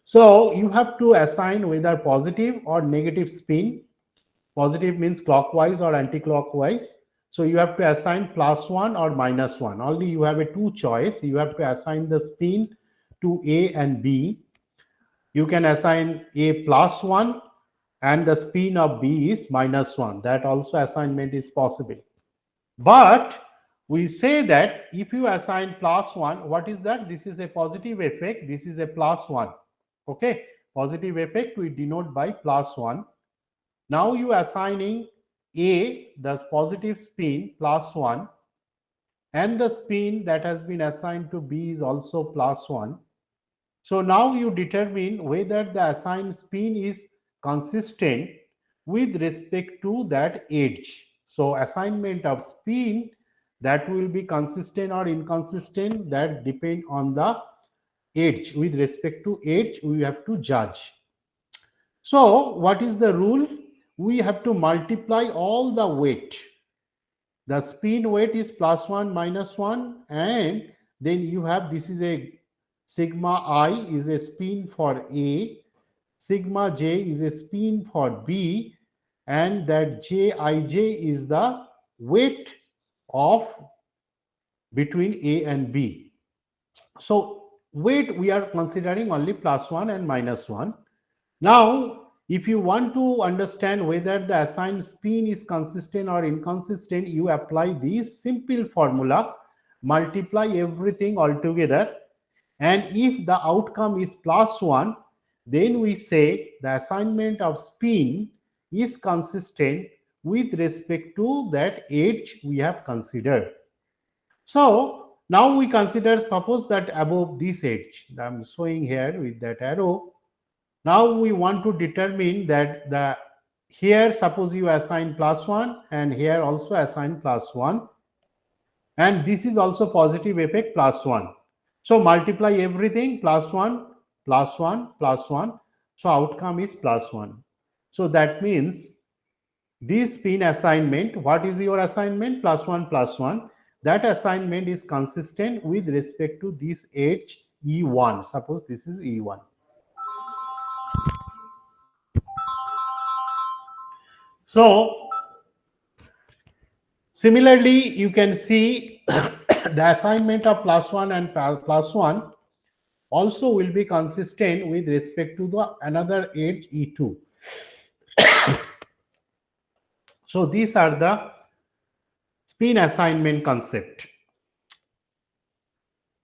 So you have to assign whether positive or negative spin. Positive means clockwise or anti-clockwise. So you have to assign +1 or -1. Only you have a two choice. You have to assign the spin to A and B. You can assign A +1 and the spin of B is -1. That also assignment is possible. But we say that if you assign +1, what is that? This is a positive effect. This is a +1. Okay. Positive effect we denote by +1. Now you assigning A, the positive spin +1, and the spin that has been assigned to B is also +1. So now you determine whether the assigned spin is consistent with respect to that edge. So assignment of spin that will be consistent or inconsistent, that depend on the edge. With respect to edge, we have to judge. So what is the rule? We have to multiply all the weight. The spin weight is +1 -1, and then you have, this is a sigma I is a spin for A, sigma j is a spin for B, and that jij is the weight of between A and B. So weight we are considering only +1 and -1. Now if you want to understand whether the assigned spin is consistent or inconsistent, you apply this simple formula, multiply everything altogether, and if the outcome is +1, then we say the assignment of spin is consistent with respect to that edge we have considered. So now we consider, suppose that above this edge, I'm showing here with that arrow. Now we want to determine that the here, suppose you assign +1 and here also assign +1, and this is also positive effect +1. So multiply everything, +1 +1 +1. So outcome is +1. So that means this spin assignment, what is your assignment? +1 +1. That assignment is consistent with respect to this edge E1. Suppose this is E1. So similarly, you can see the assignment of +1 and +1 also will be consistent with respect to the another edge E2. So these are the spin assignment concept.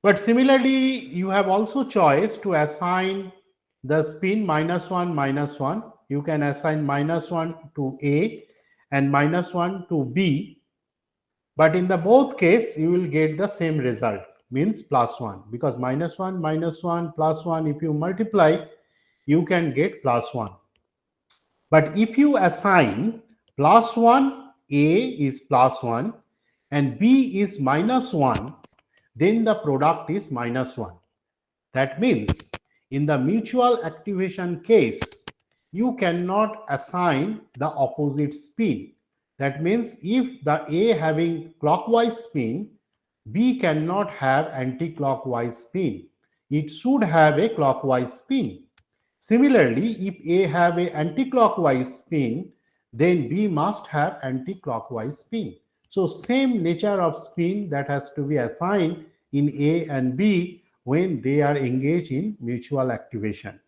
But similarly, you have also choice to assign the spin -1 -1. You can assign -1 to A and -1 to B. But in the both case, you will get the same result, means +1, because -1 -1 +1, if you multiply, you can get +1. But if you assign +1, A is +1 and B is -1, then the product is -1. That means in the mutual activation case, you cannot assign the opposite spin. That means if the A having clockwise spin, B cannot have anti-clockwise spin. It should have a clockwise spin. Similarly, if A have a anti-clockwise spin, then B must have anti-clockwise spin. So same nature of spin that has to be assigned in A and B when they are engaged in mutual activation.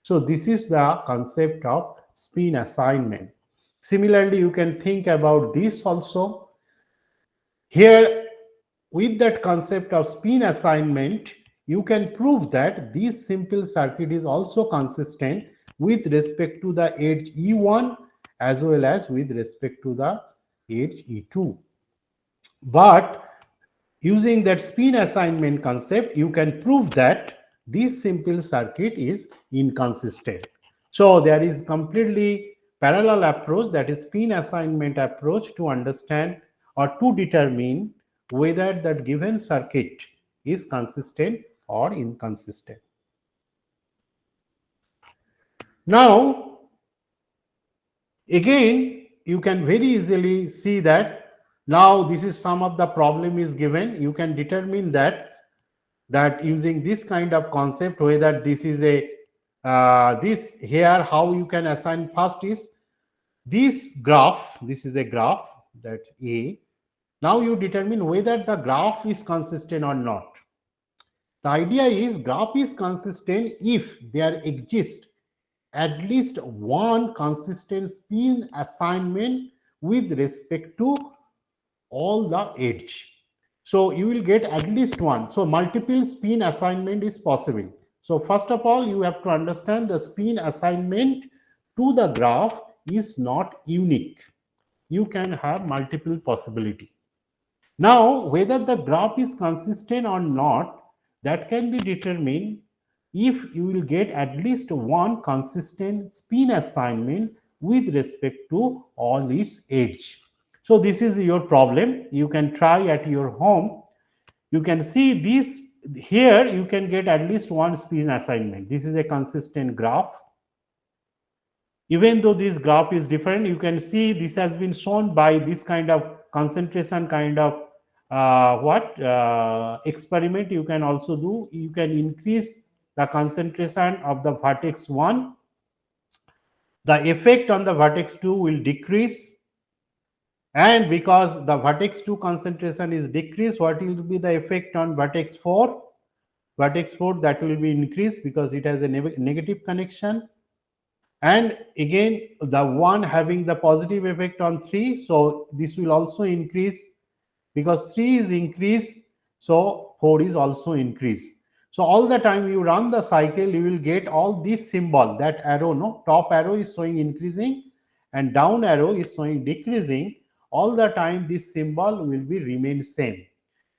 So this is the concept of spin assignment. Similarly, you can think about this also. Here, with that concept of spin assignment, you can prove that this simple circuit is also consistent with respect to the edge E1 as well as with respect to the edge E2. But using that spin assignment concept, you can prove that this simple circuit is inconsistent. So there is completely parallel approach, that is spin assignment approach, to understand or to determine whether that given circuit is consistent or inconsistent. Now, again, you can very easily see that now this is some of the problem is given. You can determine that using this kind of concept, whether this is a this here, how you can assign first is this graph. This is a graph that A. Now you determine whether the graph is consistent or not. The idea is graph is consistent if there exists at least one consistent spin assignment with respect to all the edge. So you will get at least one. So multiple spin assignment is possible. So first of all, you have to understand the spin assignment to the graph is not unique. You can have multiple possibility. Now, whether the graph is consistent or not, that can be determined if you will get at least one consistent spin assignment with respect to all its edge. So this is your problem. You can try at your home. You can see this here, you can get at least one spin assignment. This is a consistent graph. Even though this graph is different, you can see this has been shown by this kind of concentration kind of experiment you can also do. You can increase the concentration of the vertex 1. The effect on the vertex 2 will decrease. And because the vertex 2 concentration is decreased, what will be the effect on vertex 4? Vertex 4, that will be increased because it has a negative connection. And again, the one having the positive effect on 3, so this will also increase because 3 is increased, so 4 is also increased. So all the time you run the cycle, you will get all this symbol, that arrow, no, top arrow is showing increasing and down arrow is showing decreasing. All the time this symbol will be remain same.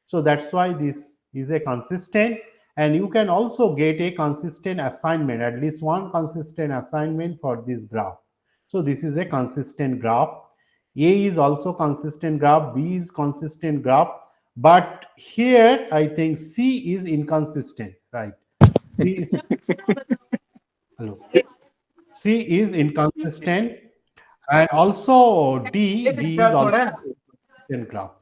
So that's why this is a consistent, and you can also get a consistent assignment, at least one consistent assignment for this graph. So this is a consistent graph. A is also consistent graph, B is consistent graph, but here I think C is inconsistent, right? C is, hello. C is inconsistent, and also D is also consistent graph.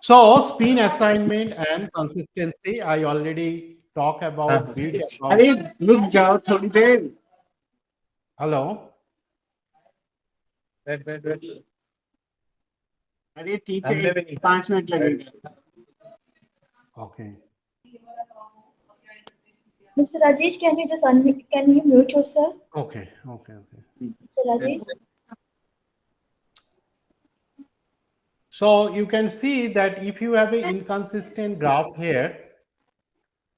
So spin assignment and consistency, I already talked about bit about. अरे रुक जाओ थोड़ी देर Hello. बैठ अरे ठीक है 5 minute लगेगा Okay. Mr. Rajesh, can you just unmute? Can you mute yourself? Okay. Mr. Rajesh? So you can see that if you have an inconsistent graph here,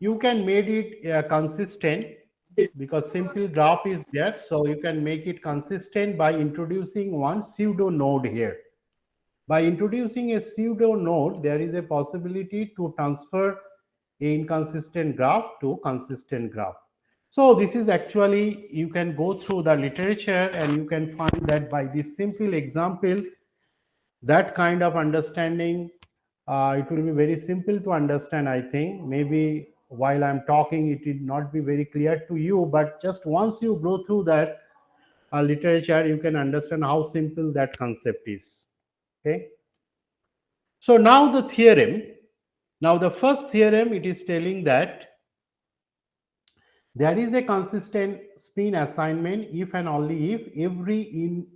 you can make it consistent because simple graph is there. So you can make it consistent by introducing one pseudo node here. By introducing a pseudo node, there is a possibility to transfer a inconsistent graph to consistent graph. So this is actually, you can go through the literature and you can find that by this simple example, that kind of understanding, it will be very simple to understand, I think. Maybe while I'm talking, it will not be very clear to you, but just once you go through that literature, you can understand how simple that concept is. Okay. So now the theorem. Now the first theorem, it is telling that there is a consistent spin assignment if and only if every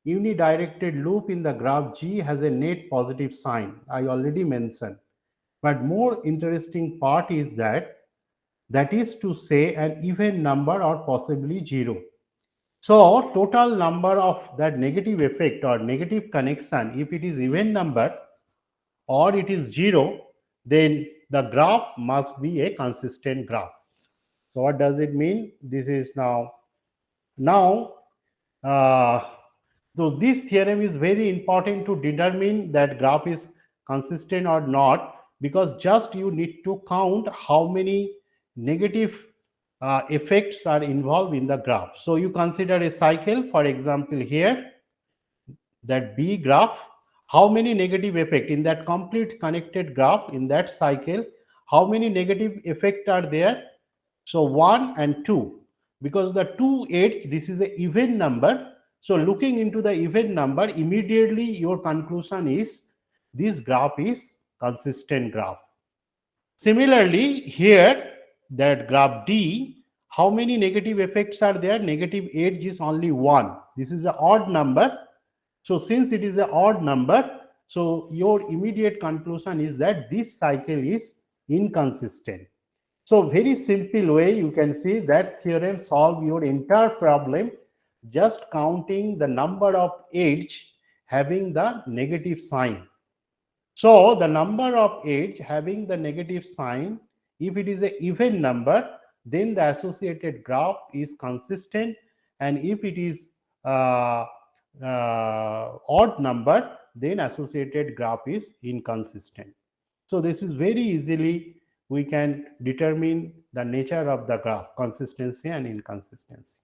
unidirected loop in the graph G has a net positive sign. I already mentioned. But more interesting part is that is to say an even number or possibly zero. So total number of that negative effect or negative connection, if it is even number or it is zero, then the graph must be a consistent graph. So what does it mean? This is now so this theorem is very important to determine that graph is consistent or not, because just you need to count how many negative effects are involved in the graph. So you consider a cycle, for example, here that B graph, how many negative effect in that complete connected graph in that cycle, how many negative effect are there? So 1 and 2, because the 2 8, this is a even number. So looking into the even number, immediately your conclusion is this graph is consistent graph. Similarly, here that graph D, how many negative effects are there? Negative 8 is only 1. This is an odd number. So since it is an odd number, so your immediate conclusion is that this cycle is inconsistent. So very simple way you can see that theorem solve your entire problem just counting the number of edge having the negative sign. So the number of edge having the negative sign, if it is an even number, then the associated graph is consistent, and if it is odd number, then associated graph is inconsistent. So this is very easily we can determine the nature of the graph, consistency and inconsistency.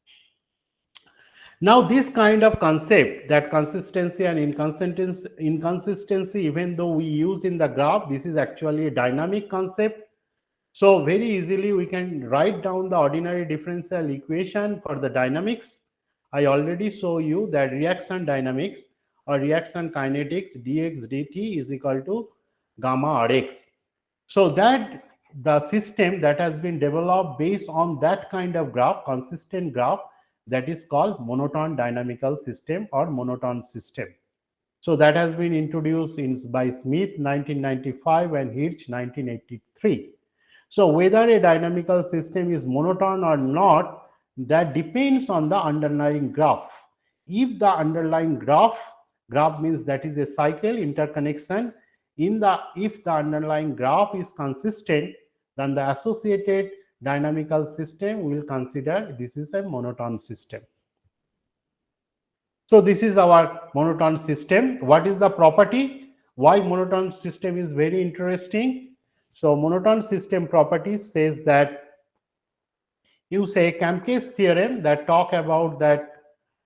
Now this kind of concept, that consistency and inconsistency, even though we use in the graph, this is actually a dynamic concept. So very easily we can write down the ordinary differential equation for the dynamics. I already show you that reaction dynamics or reaction kinetics dx dt is equal to gamma Rx. So that the system that has been developed based on that kind of graph, consistent graph, that is called monotone dynamical system or monotone system. So that has been introduced by Smith 1995 and Hirsch 1983. So whether a dynamical system is monotone or not, that depends on the underlying graph. If the underlying graph means that is a cycle interconnection, if the underlying graph is consistent, then the associated dynamical system will consider this is a monotone system. So this is our monotone system. What is the property? Why monotone system is very interesting? So monotone system properties says that you say Kamke's theorem that talk about that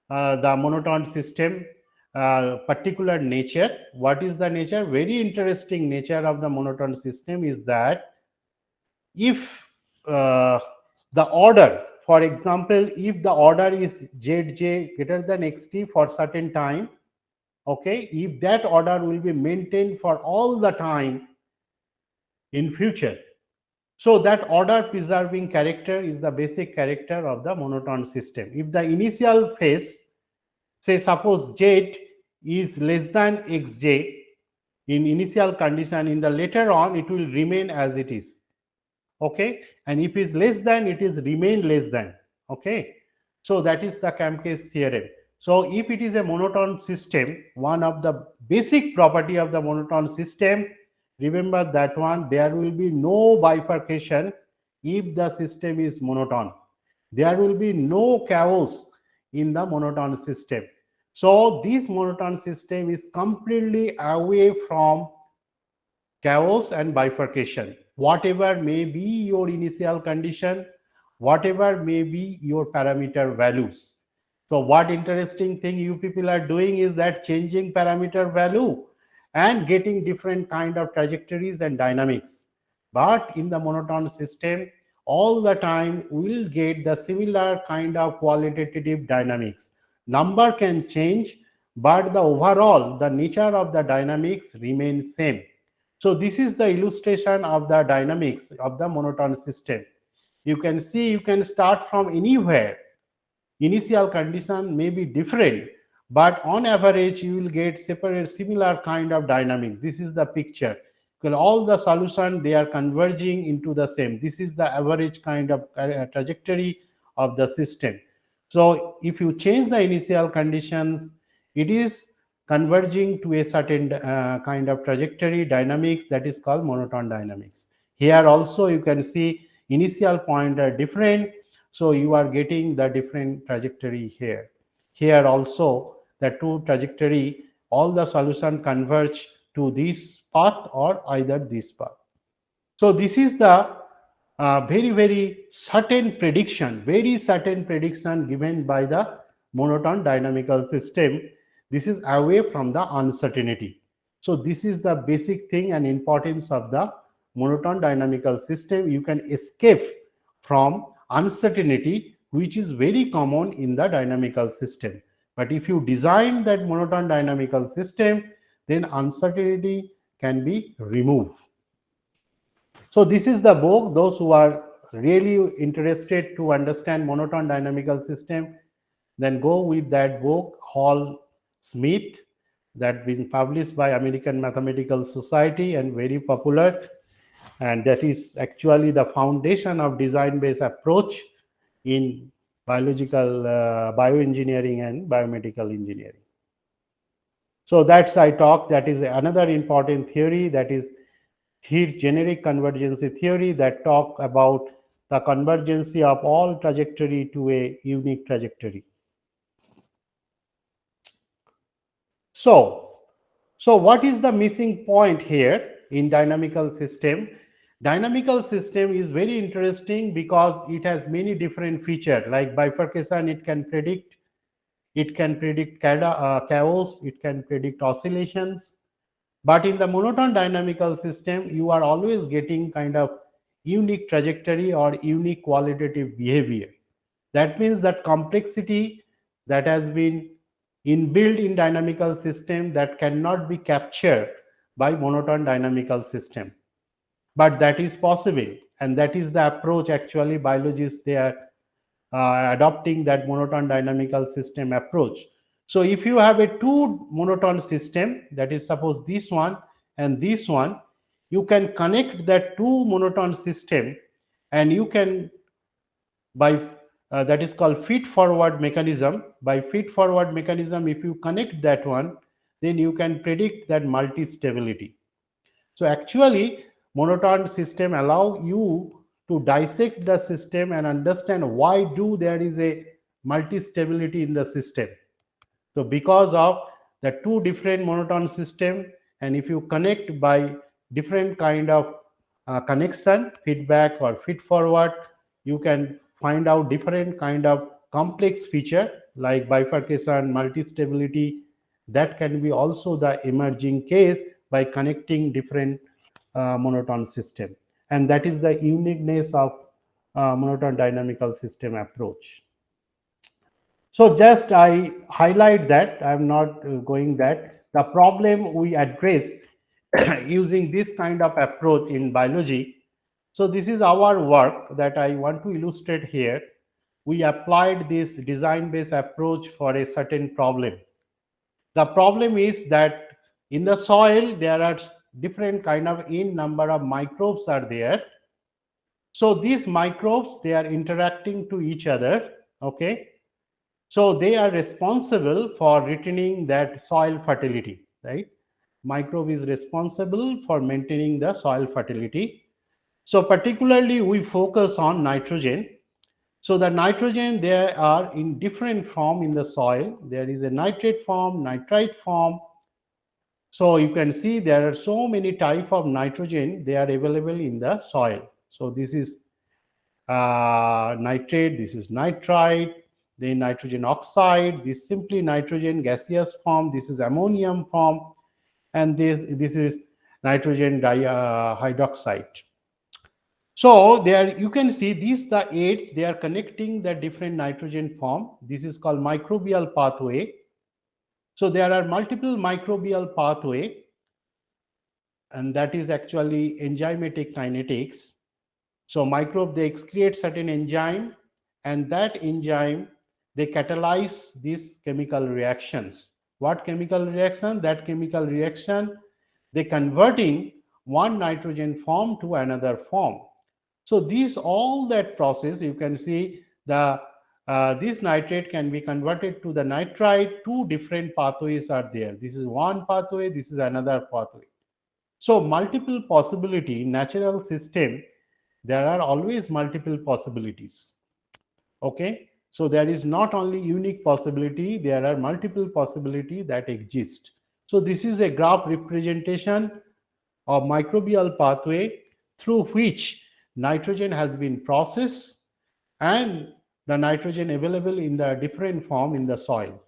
the monotone system particular nature. What is the nature? Very interesting nature of the monotone system is that if the order, for example, if the order is zj greater than xt for certain time, okay, if that order will be maintained for all the time in future, so that order preserving character is the basic character of the monotone system. If the initial phase, say suppose z is less than xj in initial condition, in the later on it will remain as it is, okay, and if it is less than, it is remain less than, okay. So that is the Kamke's theorem. So if it is a monotone system, one of the basic property of the monotone system, remember that one, there will be no bifurcation if the system is monotone. There will be no chaos in the monotone system. So this monotone system is completely away from chaos and bifurcation. Whatever may be your initial condition, whatever may be your parameter values. So what interesting thing you people are doing is that changing parameter value and getting different kind of trajectories and dynamics. But in the monotone system, all the time we'll get the similar kind of qualitative dynamics. Number can change, but the overall, the nature of the dynamics remains same. So this is the illustration of the dynamics of the monotone system. You can see you can start from anywhere. Initial condition may be different, but on average you will get separate similar kind of dynamics. This is the picture. Well, all the solution they are converging into the same. This is the average kind of trajectory of the system. So if you change the initial conditions, it is converging to a certain kind of trajectory dynamics that is called monotone dynamics. Here also you can see initial point are different, so you are getting the different trajectory here. Here also the two trajectory, all the solution converge to this path or either this path. So this is the very certain prediction, very certain prediction given by the monotone dynamical system, This is away from the uncertainty. So this is the basic thing and importance of the monotone dynamical system. You can escape from uncertainty, which is very common in the dynamical system. But if you design that monotone dynamical system, then uncertainty can be removed. So this is the book. Those who are really interested to understand monotone dynamical system, then go with that book, Hall Smith, that been published by American Mathematical Society and very popular. And that is actually the foundation of design-based approach in biological bioengineering and biomedical engineering. So that's I talk. That is another important theory, that is here generic convergence theory, that talk about the convergence of all trajectory to a unique trajectory. So what is the missing point here in dynamical system? Dynamical system is very interesting because it has many different features, like bifurcation. It can predict chaos, it can predict oscillations. But in the monotone dynamical system, you are always getting kind of unique trajectory or unique qualitative behavior. That means that complexity that has been inbuilt in dynamical system, that cannot be captured by monotone dynamical system. But that is possible, and that is the approach actually biologists they are adopting, that monotone dynamical system approach. So if you have a two monotone system, that is suppose this one and this one, you can connect that two monotone system, and you can by that is called feed forward mechanism. By feed forward mechanism, if you connect that one, then you can predict that multi stability. So actually monotone system allow you to dissect the system and understand why do there is a multi stability in the system. So because of the two different monotone system, and if you connect by different kind of connection, feedback or feed forward, you can find out different kind of complex feature like bifurcation, multi-stability. That can be also the emerging case by connecting different monotone system. And that is the uniqueness of monotone dynamical system approach. So just I highlight that, I'm not going that. The problem we address using this kind of approach in biology. So this is our work that I want to illustrate here. We applied this design-based approach for a certain problem. The problem is that in the soil, there are different kind of n number of microbes are there. So these microbes, they are interacting to each other, okay? So they are responsible for retaining that soil fertility, right? Microbe is responsible for maintaining the soil fertility. So particularly we focus on nitrogen. So the nitrogen, there are in different form in the soil. There is a nitrate form, nitrite form. So you can see there are so many type of nitrogen, they are available in the soil. So this is nitrate, this is nitrite, then nitrogen oxide, this simply nitrogen gaseous form, this is ammonium form, and this is nitrogen hydroxide. So there you can see these the eight, they are connecting the different nitrogen form. This is called microbial pathway. So there are multiple microbial pathway, and that is actually enzymatic kinetics. So microbe, they excrete certain enzyme, and that enzyme, they catalyze these chemical reactions. What chemical reaction? That chemical reaction, they converting one nitrogen form to another form. So these all that process, you can see the this nitrate can be converted to the nitrite. Two different pathways are there. This is one pathway, this is another pathway. So multiple possibility in natural system, there are always multiple possibilities. Okay, so there is not only unique possibility, there are multiple possibility that exist. So this is a graph representation of microbial pathway through which nitrogen has been processed and the nitrogen available in the different form in the soil.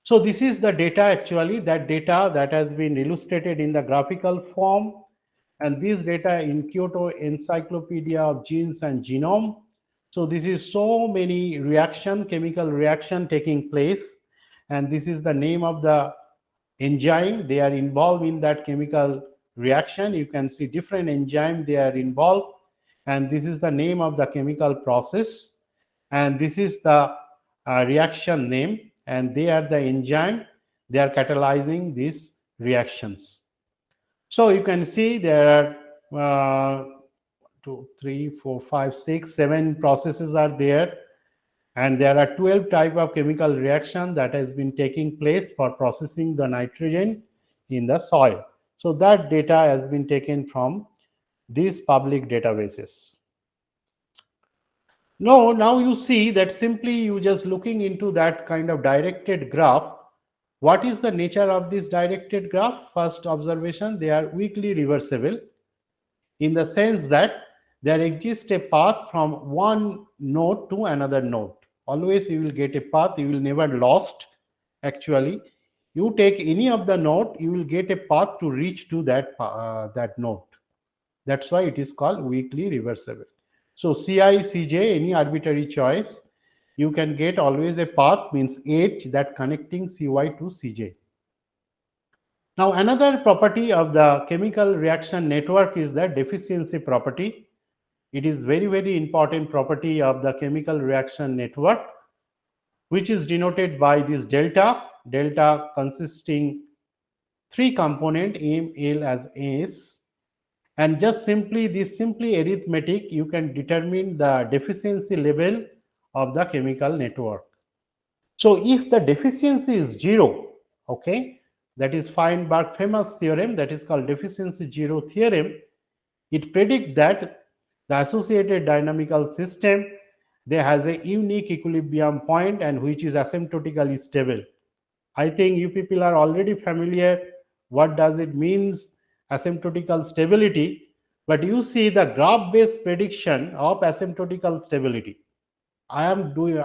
So this is the data, actually, that data that has been illustrated in the graphical form, and this data in Kyoto Encyclopedia of Genes and Genome. So this is so many chemical reaction taking place, and this is the name of the enzyme they are involved in that chemical reaction. You can see different enzymes they are involved, and this is the name of the chemical process, and this is the reaction name, and they are the enzyme they are catalyzing these reactions. So you can see there are 2, 3, 4, 5, 6, 7 processes are there, and there are 12 type of chemical reaction that has been taking place for processing the nitrogen in the soil. So that data has been taken from these public databases. Now you see that simply you just looking into that kind of directed graph. What is the nature of this directed graph? First observation, they are weakly reversible, in the sense that there exists a path from one node to another node. Always you will get a path, you will never lost. Actually, you take any of the node, you will get a path to reach to that node. That's why it is called weakly reversible. So Ci, Cj, any arbitrary choice, you can get always a path, means edge, that connecting Cy to Cj. Now another property of the chemical reaction network is the deficiency property. It is very important property of the chemical reaction network, which is denoted by this delta consisting 3 component M, L as S, and just simply this arithmetic you can determine the deficiency level of the chemical network. So if the deficiency is 0, okay, that is Feinberg famous theorem, that is called deficiency zero theorem. It predicts that the associated dynamical system, there has a unique equilibrium point and which is asymptotically stable. I think you people are already familiar what does it means asymptotical stability, but you see the graph based prediction of asymptotical stability. I am doing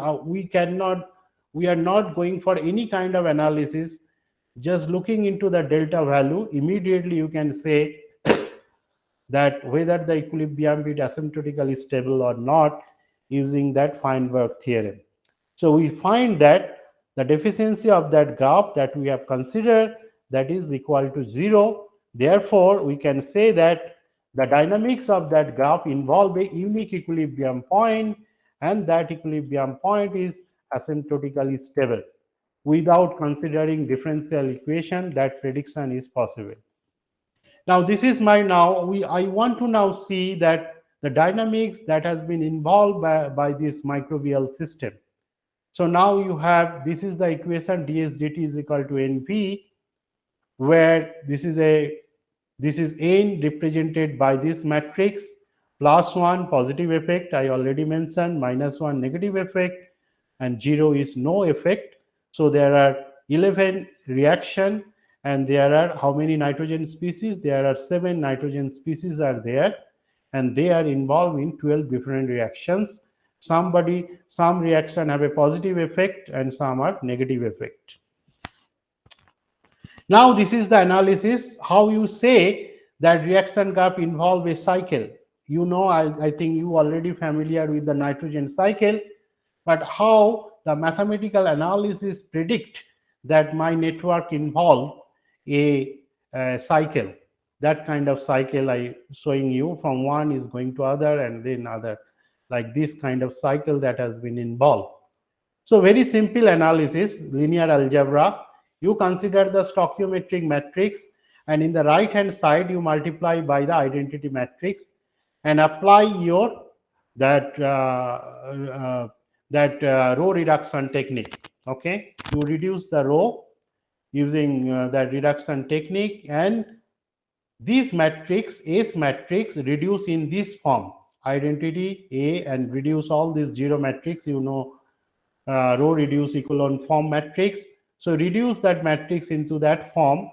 we are not going for any kind of analysis, just looking into the delta value, immediately you can say that whether the equilibrium is asymptotically stable or not using that Feinberg theorem. So we find that the deficiency of that graph that we have considered, that is equal to 0. Therefore, we can say that the dynamics of that graph involve a unique equilibrium point, and that equilibrium point is asymptotically stable. Without considering differential equation, that prediction is possible. Now this is my I want to now see that the dynamics that has been involved by this microbial system. So now you have, this is the equation ds dt is equal to nv, where this is n represented by this matrix, +1 positive effect I already mentioned, -1 negative effect, and 0 is no effect. So there are 11 reaction, and there are how many nitrogen species? There are 7 nitrogen species are there, and they are involved in 12 different reactions. Some reaction have a positive effect and some are negative effect. Now this is the analysis, how you say that reaction graph involve a cycle. You know, I think you already familiar with the nitrogen cycle, but how the mathematical analysis predict that my network involve a cycle. That kind of cycle I showing you, from one is going to other and then other, like this kind of cycle that has been involved. So very simple analysis, linear algebra. You consider the stoichiometric matrix, and in the right hand side you multiply by the identity matrix and apply your that row reduction technique. Okay, you reduce the row using that reduction technique, and this matrix S matrix reduce in this form, identity A, and reduce all these zero matrix, you know, row reduce echelon form matrix. So reduce that matrix into that form,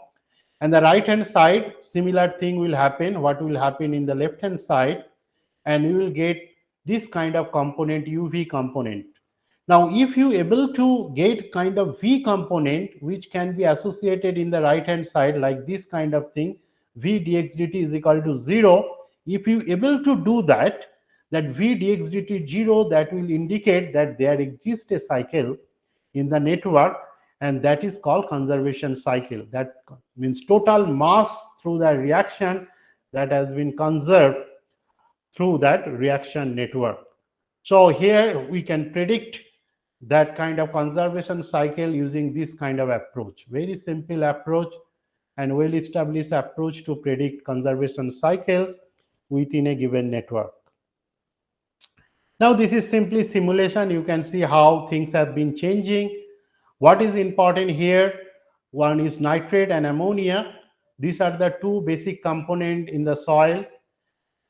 and the right hand side similar thing will happen. What will happen in the left hand side, and you will get this kind of component, UV component. Now, if you able to get kind of V component, which can be associated in the right hand side like this kind of thing, V dx dt is equal to 0. If you able to do that, that V dx dt 0, that will indicate that there exists a cycle in the network, and that is called conservation cycle. That means total mass through the reaction that has been conserved through that reaction network. So here we can predict that kind of conservation cycle using this kind of approach. Very simple approach and well established approach to predict conservation cycle within a given network. Now this is simply simulation. You can see how things have been changing. What is important here? One is nitrate and ammonia. These are the two basic components in the soil.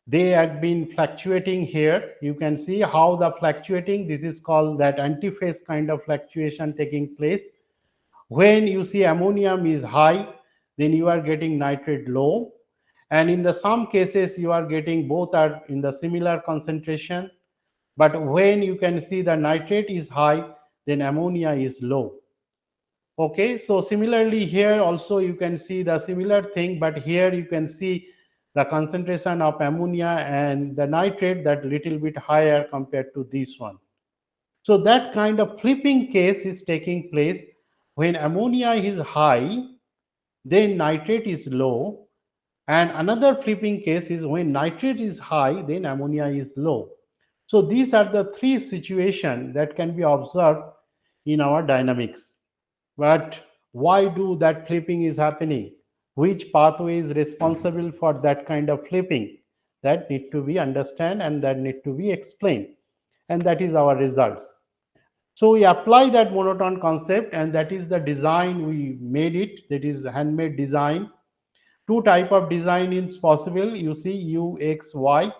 They have been fluctuating here. You can see how the fluctuating, this is called that antiphase kind of fluctuation taking place. When you see ammonium is high, then you are getting nitrate low. And in the some cases, you are getting both are in the similar concentration. But when you can see the nitrate is high, then ammonia is low. Okay, so similarly here also you can see the similar thing, but here you can see the concentration of ammonia and the nitrate that little bit higher compared to this one. So that kind of flipping case is taking place when ammonia is high, then nitrate is low, and another flipping case is when nitrate is high, then ammonia is low. So these are the three situations that can be observed in our dynamics. But why do that flipping is happening? Which pathway is responsible for that kind of flipping? That need to be understand and that need to be explained. And that is our results. So we apply that monotone concept, and that is the design we made it. That is handmade design. Two type of design is possible. You see U, X, Y.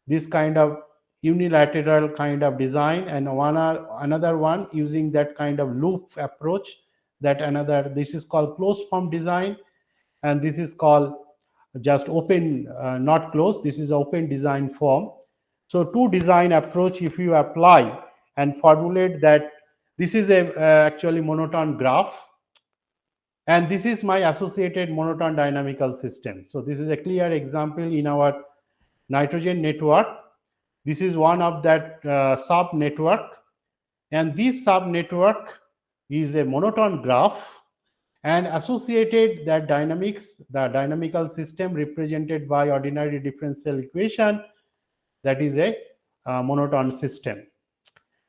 This kind of unilateral kind of design, and another one using that kind of loop approach. That another, this is called closed form design, and this is called just open, not closed. This is open design form. So two design approach, if you apply and formulate that, this is a actually monotone graph, and this is my associated monotone dynamical system. So this is a clear example in our nitrogen network. This is one of that sub network, and this sub network is a monotone graph, and associated that dynamics, the dynamical system represented by ordinary differential equation, that is a monotone system.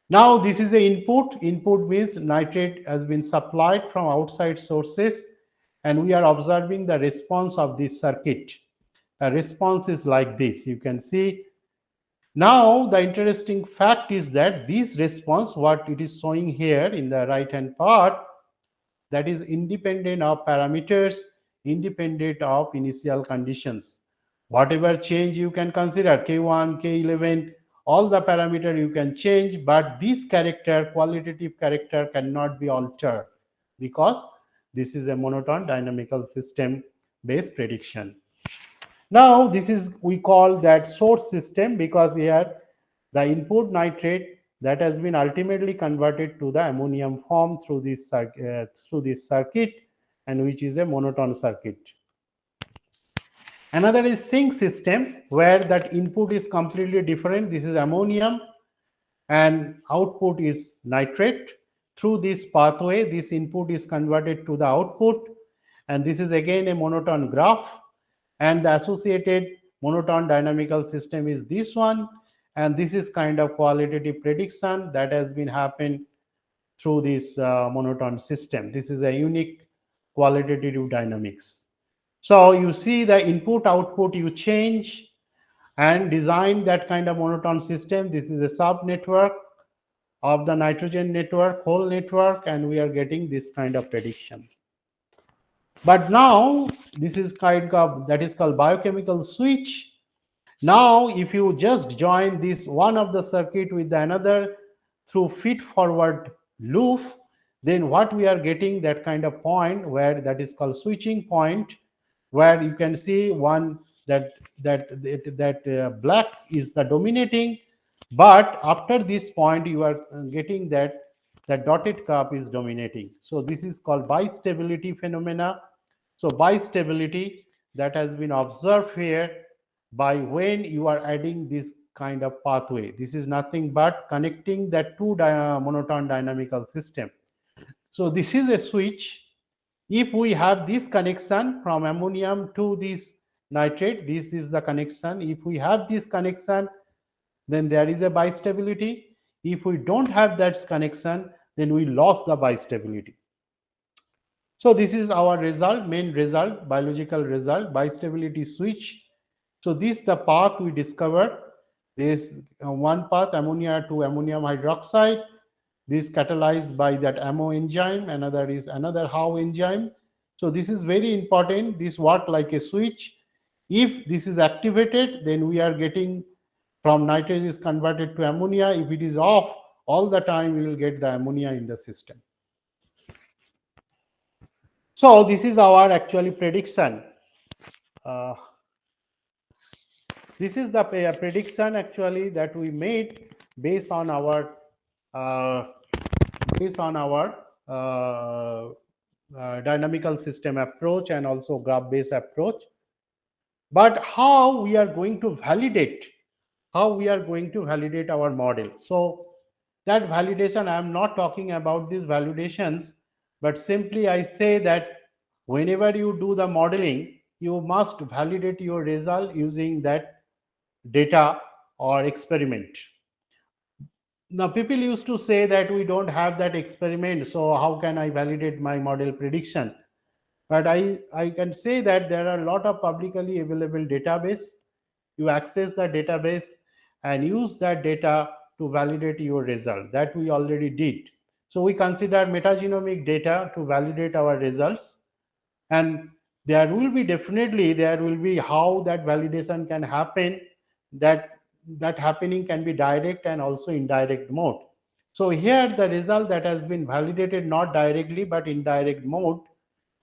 Now this is the input. Input means nitrate has been supplied from outside sources, and we are observing the response of this circuit. The response is like this. You can see. Now the interesting fact is that this response, what it is showing here in the right hand part, that is independent of parameters, independent of initial conditions. Whatever change you can consider, K1, K11, all the parameter you can change, but this character, qualitative character, cannot be altered because this is a monotone dynamical system based prediction. Now this is, we call that source system, because here the input nitrate that has been ultimately converted to the ammonium form through this circuit, and which is a monotone circuit. Another is sink system, where that input is completely different. This is ammonium and output is nitrate. Through this pathway, this input is converted to the output, and this is again a monotone graph, and the associated monotone dynamical system is this one, and this is kind of qualitative prediction that has been happened through this monotone system. This is a unique qualitative dynamics. So you see the input output you change and design that kind of monotone system. This is a sub network of the nitrogen network, whole network, and we are getting this kind of prediction. But now this is kind of, that is called biochemical switch. Now if you just join this one of the circuit with the another through feed forward loop, then what we are getting, that kind of point where that is called switching point, where you can see one that black is the dominating, But after this point, you are getting that the dotted curve is dominating. So this is called bistability phenomena. So bistability that has been observed here by when you are adding this kind of pathway. This is nothing but connecting the two monotone dynamical system. So this is a switch. If we have this connection from ammonium to this nitrate, this is the connection. If we have this connection, then there is a bistability. If we don't have that connection, then we lost the bistability. So this is our result, main result, biological result, bistability switch. So this the path we discovered. This one path, ammonia to ammonium hydroxide. This catalyzed by that ammo enzyme. Another is another how enzyme. So this is very important. This work like a switch. If this is activated, then we are getting from nitrate is converted to ammonia. If it is off all the time, we will get the ammonia in the system. So this is our actually prediction. Uh, this is the prediction actually that we made based on our uh, dynamical system approach and also graph based approach. But how we are going to validate our model? So that validation, I am not talking about these validations, but simply I say that whenever you do the modeling, you must validate your result using that data or experiment. Now people used to say that we don't have that experiment, so how can I validate my model prediction? But I can say that there are a lot of publicly available database. You access the database and use that data to validate your result. That we already did. So we consider metagenomic data to validate our results. And there will be how that validation can happen. That happening can be direct and also indirect mode. So here the result that has been validated not directly but indirect mode.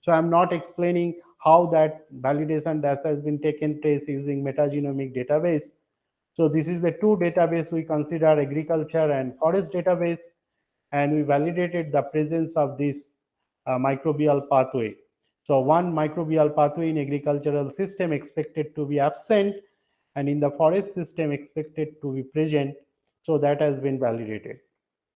So I'm not explaining how that validation that has been taken place using metagenomic database. So this is the two database we consider, agriculture and forest database, and we validated the presence of this microbial pathway. So one microbial pathway in agricultural system expected to be absent, and in the forest system expected to be present. So that has been validated.